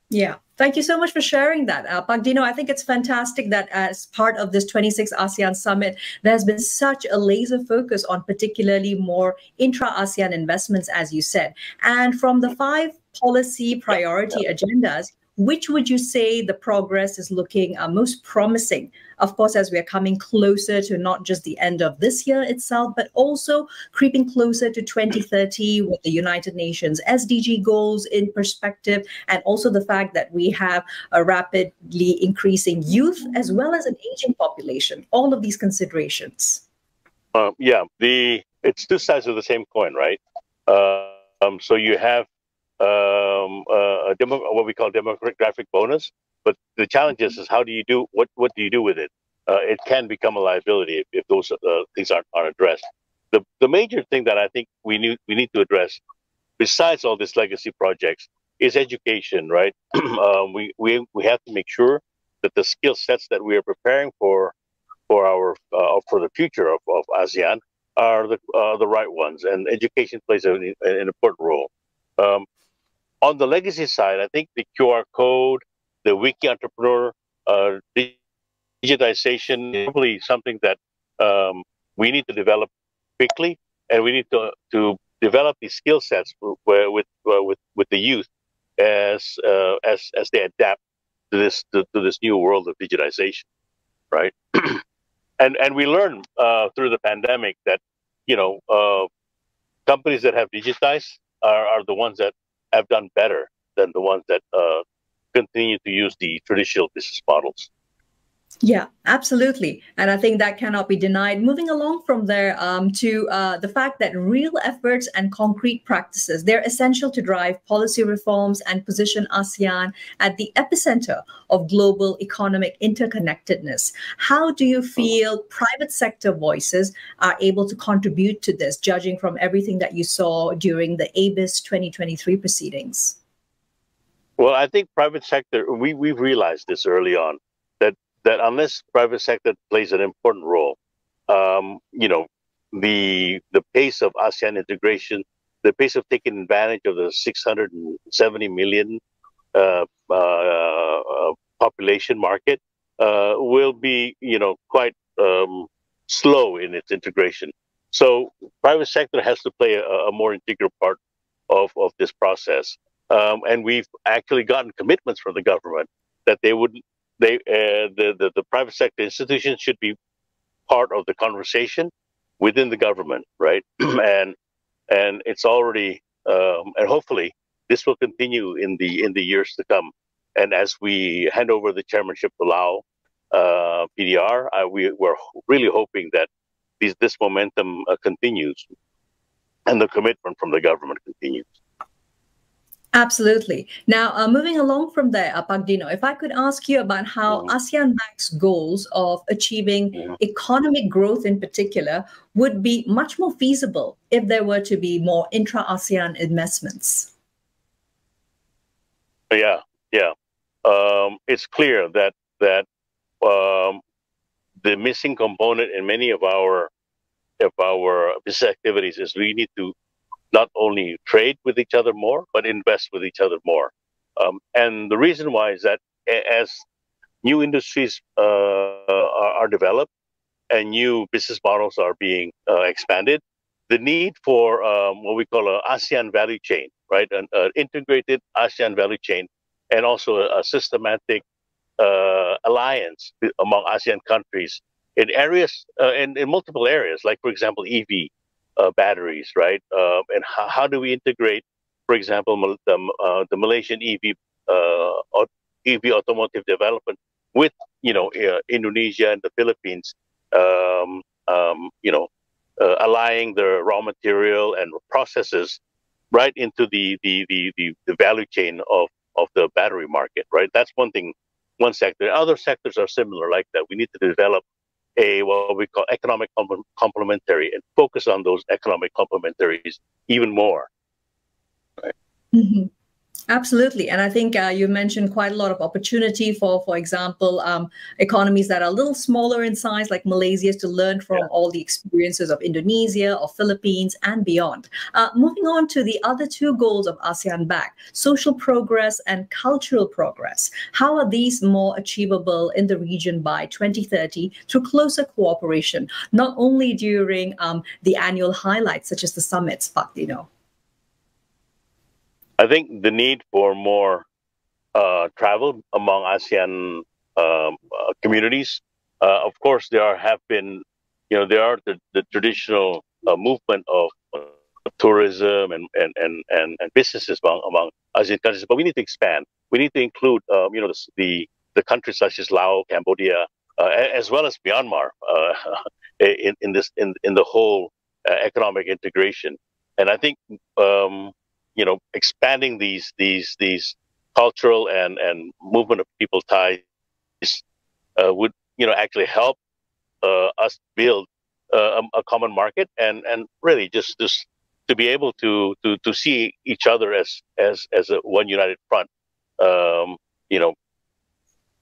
Yeah, thank you so much for sharing that, Pak Dino. I think it's fantastic that as part of this 26th ASEAN Summit, there has been such a laser focus on particularly more intra-ASEAN investments, as you said. And from the 5 policy priority agendas, which would you say the progress is looking most promising? Of course, as we are coming closer to not just the end of this year itself, but also creeping closer to 2030 with the United Nations SDG goals in perspective, and also the fact that we have a rapidly increasing youth as well as an aging population. All of these considerations. Yeah, it's 2 sides of the same coin, right? So you have what we call demographic bonus, but the challenge is how do you do what do you do with it? It can become a liability if those things aren't addressed. The major thing that I think we need to address, besides all these legacy projects, is education, right? We have to make sure that the skill sets that we are preparing for the future of ASEAN are the right ones, and education plays an important role. On the legacy side, I think the QR code, the wiki entrepreneur, digitization is probably something that we need to develop quickly, and we need to develop these skill sets with the youth as they adapt to this new world of digitization, right? and we learned through the pandemic that companies that have digitized are the ones that have done better than the ones that continue to use the traditional business models. Yeah, absolutely. And I think that cannot be denied. Moving along from there to the fact that real efforts and concrete practices, they're essential to drive policy reforms and position ASEAN at the epicenter of global economic interconnectedness. How do you feel private sector voices are able to contribute to this, judging from everything that you saw during the ABIS 2023 proceedings? Well, I think private sector, we've realized this early on, that unless private sector plays an important role, the pace of ASEAN integration, the pace of taking advantage of the 670 million population market will be, quite slow in its integration. So private sector has to play a more integral part of this process. And we've actually gotten commitments from the government that the private sector institutions should be part of the conversation within the government, right? and it's already and hopefully this will continue in the years to come. And as we hand over the chairmanship to Lao PDR, we're really hoping that this momentum continues and the commitment from the government continues. Absolutely. Now, moving along from there, Pak Dino, if I could ask you about how ASEAN Bank's goals of achieving economic growth in particular would be much more feasible if there were to be more intra-ASEAN investments. Yeah. It's clear that the missing component in many of our business activities is we need to not only trade with each other more, but invest with each other more. And the reason why is that as new industries are developed and new business models are being expanded, the need for what we call an ASEAN value chain, right? An integrated ASEAN value chain, and also a systematic alliance among ASEAN countries in areas, in multiple areas, like, for example, EV batteries, right? And how do we integrate, for example, the Malaysian EV automotive development with, Indonesia and the Philippines, allying the raw material and processes right into the value chain of the battery market, right? That's one thing, one sector. Other sectors are similar like that. We need to develop what we call economic complementary and focus on those economic complementaries even more. Right? Mm-hmm. Absolutely. And I think you mentioned quite a lot of opportunity for example, economies that are a little smaller in size, like Malaysia, to learn from all the experiences of Indonesia or Philippines and beyond. Moving on to the other two goals of ASEAN-BAC, social progress and cultural progress. How are these more achievable in the region by 2030 through closer cooperation, not only during the annual highlights, such as the summits, Pak Dino? I think the need for more travel among ASEAN communities. Of course, there are the traditional movement of tourism and businesses among ASEAN countries, but we need to expand. We need to include, the countries such as Laos, Cambodia, as well as Myanmar in the whole economic integration. And I think expanding these cultural and movement of people ties would actually help us build a common market and really just to be able to see each other as a one united front,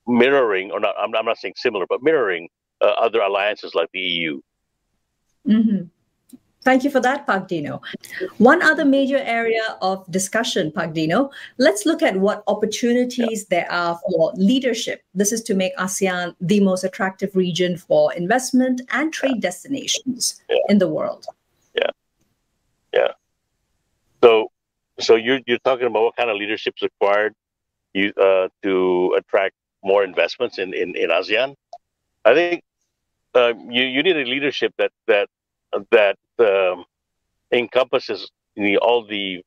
mirroring, or not, I'm not saying similar, but mirroring other alliances like the EU. Mm-hmm. Thank you for that, Pak Dino. One other major area of discussion, Pak Dino, let's look at what opportunities there are for leadership. This is to make ASEAN the most attractive region for investment and trade destinations in the world. Yeah. So you're talking about what kind of leadership is required to attract more investments in ASEAN. I think you need a leadership that encompasses all the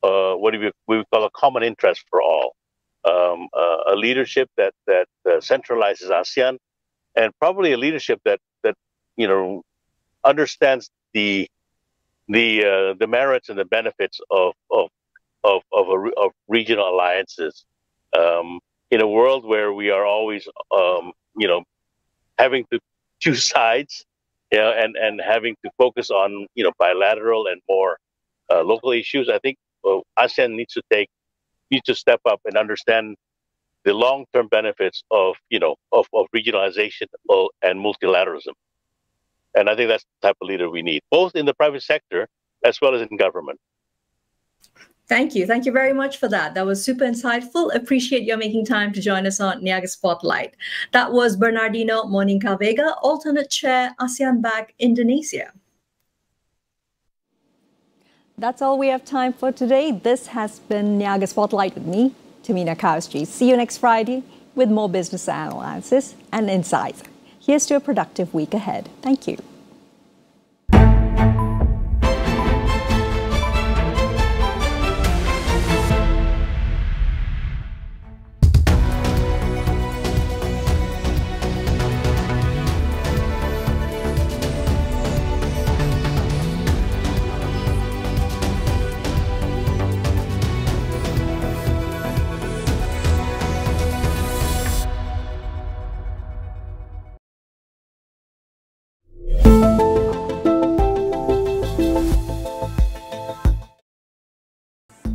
what we would call a common interest for all, a leadership that centralizes ASEAN, and probably a leadership that understands the merits and the benefits of regional alliances in a world where we are always having to choose sides. And having to focus on bilateral and more local issues. I think ASEAN needs to step up and understand the long-term benefits of regionalization and multilateralism. And I think that's the type of leader we need, both in the private sector as well as in government. Thank you. Thank you very much for that. That was super insightful. Appreciate your making time to join us on Niaga Spotlight. That was Bernardino Monica Vega, alternate chair, ASEAN-BAC, Indonesia. That's all we have time for today. This has been Niaga Spotlight with me, Tamina Kausji. See you next Friday with more business analysis and insights. Here's to a productive week ahead. Thank you.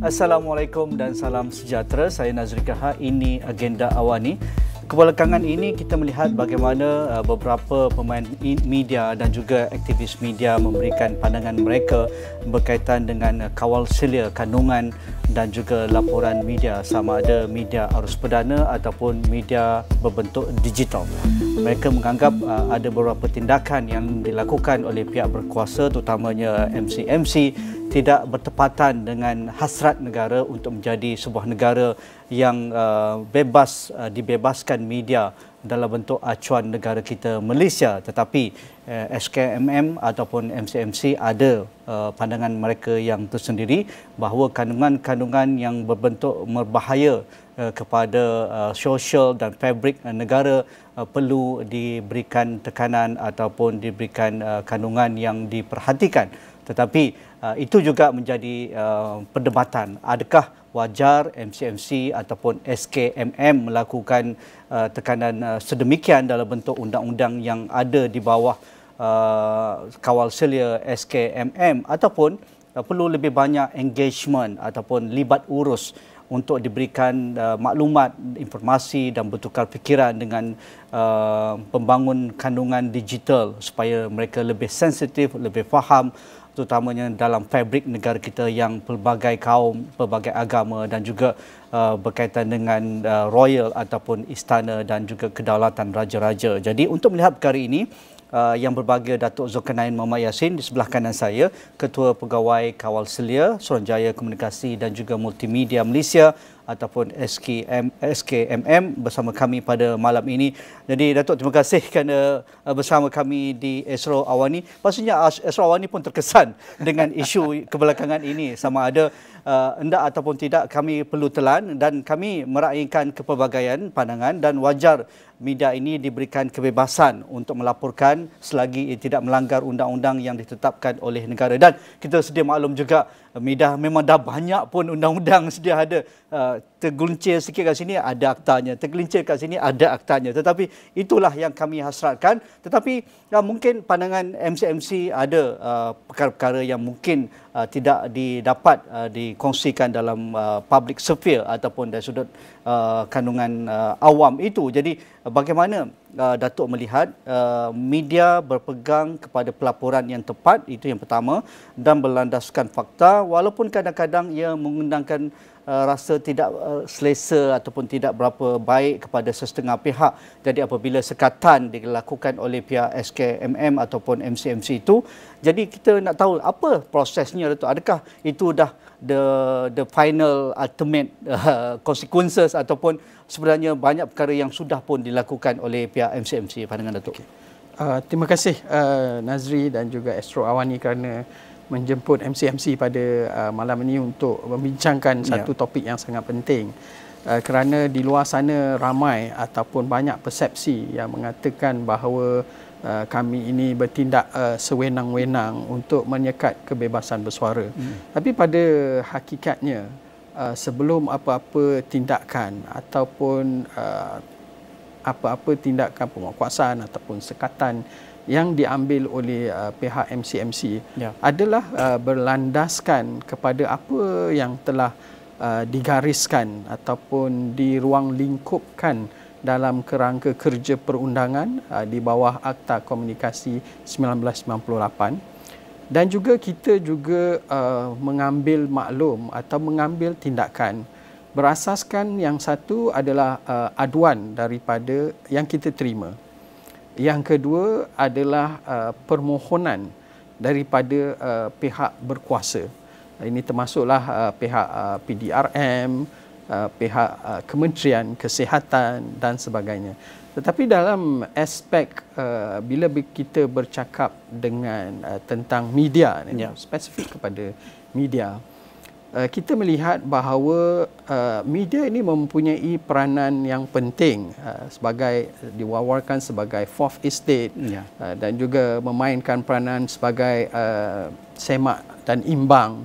Assalamualaikum dan salam sejahtera. Saya Nazri Kahar. Ini agenda AWANI. Kebelakangan ini kita melihat bagaimana beberapa pemain media dan juga aktivis media memberikan pandangan mereka berkaitan dengan kawal selia kandungan dan juga laporan media, sama ada media arus perdana ataupun media berbentuk digital. mereka menganggap ada beberapa tindakan yang dilakukan oleh pihak berkuasa, terutamanya MC tidak bertepatan dengan hasrat negara untuk menjadi sebuah negara yang dibebaskan media dalam bentuk acuan negara kita Malaysia. Tetapi SKMM ataupun MC ada pandangan mereka yang tersendiri bahawa kandungan-kandungan yang berbentuk berbahaya kepada sosial dan fabrik negara perlu diberikan tekanan ataupun diberikan kandungan yang diperhatikan. Tetapi itu juga menjadi perdebatan. Adakah wajar MC ataupun SKMM melakukan tekanan sedemikian dalam bentuk undang-undang yang ada di bawah kawal selia SKMM, ataupun perlu lebih banyak engagement ataupun libat urus untuk diberikan maklumat, informasi dan bertukar fikiran dengan pembangun kandungan digital supaya mereka lebih sensitif, lebih faham, terutamanya dalam fabrik negara kita yang pelbagai kaum, pelbagai agama dan juga berkaitan dengan royal ataupun istana dan juga kedaulatan raja-raja. Jadi untuk melihat perkara ini, yang berbahagia Datuk Zulkarnain Muhammad Yassin di sebelah kanan saya, Ketua Pegawai Kawal Selia, Suruhanjaya Komunikasi dan juga Multimedia Malaysia ataupun SKMM bersama kami pada malam ini. Jadi Datuk, terima kasih kerana bersama kami di Astro AWANI. Pastinya Astro AWANI pun terkesan dengan isu kebelakangan ini, sama ada hendak ataupun tidak kami perlu telan, dan kami meraihkan kepelbagaian pandangan dan wajar media ini diberikan kebebasan untuk melaporkan selagi tidak melanggar undang-undang yang ditetapkan oleh negara. Dan kita sedia maklum juga, media memang dah banyak pun undang-undang sedia ada. Tergelincir sikit kat sini ada aktanya, tergelincir kat sini ada aktanya. Tetapi itulah yang kami hasratkan. Tetapi mungkin pandangan MC ada perkara-perkara yang mungkin tidak didapat dikongsikan dalam public sphere ataupun dari sudut kandungan awam itu. Jadi bagaimana Datuk melihat media berpegang kepada pelaporan yang tepat, itu yang pertama, dan berlandaskan fakta, walaupun kadang-kadang ia mengundangkan rasa tidak selesa ataupun tidak berapa baik kepada sesetengah pihak. Jadi apabila sekatan dilakukan oleh pihak SKMM ataupun MC itu, jadi kita nak tahu apa prosesnya, Datuk. Adakah itu dah the final ultimate consequences ataupun sebenarnya banyak perkara yang sudah pun dilakukan oleh pihak MC? Pandangan Datuk. Terima kasih Nazri dan juga Astro AWANI kerana menjemput MC pada malam ini untuk membincangkan satu topik yang sangat penting. Kerana di luar sana ramai ataupun banyak persepsi yang mengatakan bahawa kami ini bertindak sewenang-wenang untuk menyekat kebebasan bersuara. Tapi pada hakikatnya, sebelum apa-apa tindakan ataupun apa-apa tindakan penguatkuasaan ataupun sekatan yang diambil oleh pihak MC adalah berlandaskan kepada apa yang telah digariskan ataupun diruang lingkupkan dalam kerangka kerja perundangan di bawah Akta Komunikasi 1998, dan juga kita juga mengambil maklum atau mengambil tindakan berasaskan yang satu adalah aduan daripada yang kita terima. Yang kedua adalah permohonan daripada pihak berkuasa. Ini termasuklah pihak PDRM, pihak Kementerian Kesihatan dan sebagainya. Tetapi dalam aspek bila kita bercakap dengan tentang media, spesifik kepada media, kita melihat bahawa media ini mempunyai peranan yang penting sebagai diwawarkan sebagai fourth estate dan juga memainkan peranan sebagai semak dan imbang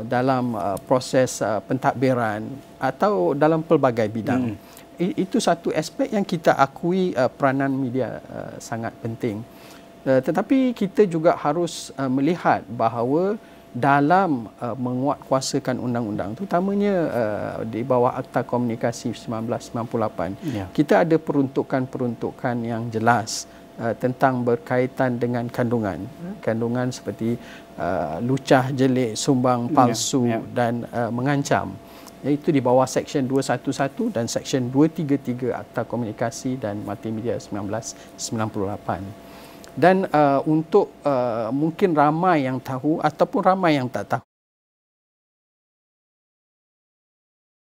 dalam proses pentadbiran atau dalam pelbagai bidang. Itu satu aspek yang kita akui peranan media sangat penting. Tetapi kita juga harus melihat bahawa dalam menguatkuasakan undang-undang, terutamanya di bawah Akta Komunikasi 1998, kita ada peruntukan-peruntukan yang jelas tentang berkaitan dengan kandungan. Kandungan seperti lucah, jelik, sumbang, palsu dan mengancam. iaitu di bawah Seksyen 211 dan Seksyen 233 Akta Komunikasi dan Multimedia 1998. Dan untuk mungkin ramai yang tahu ataupun ramai yang tak tahu,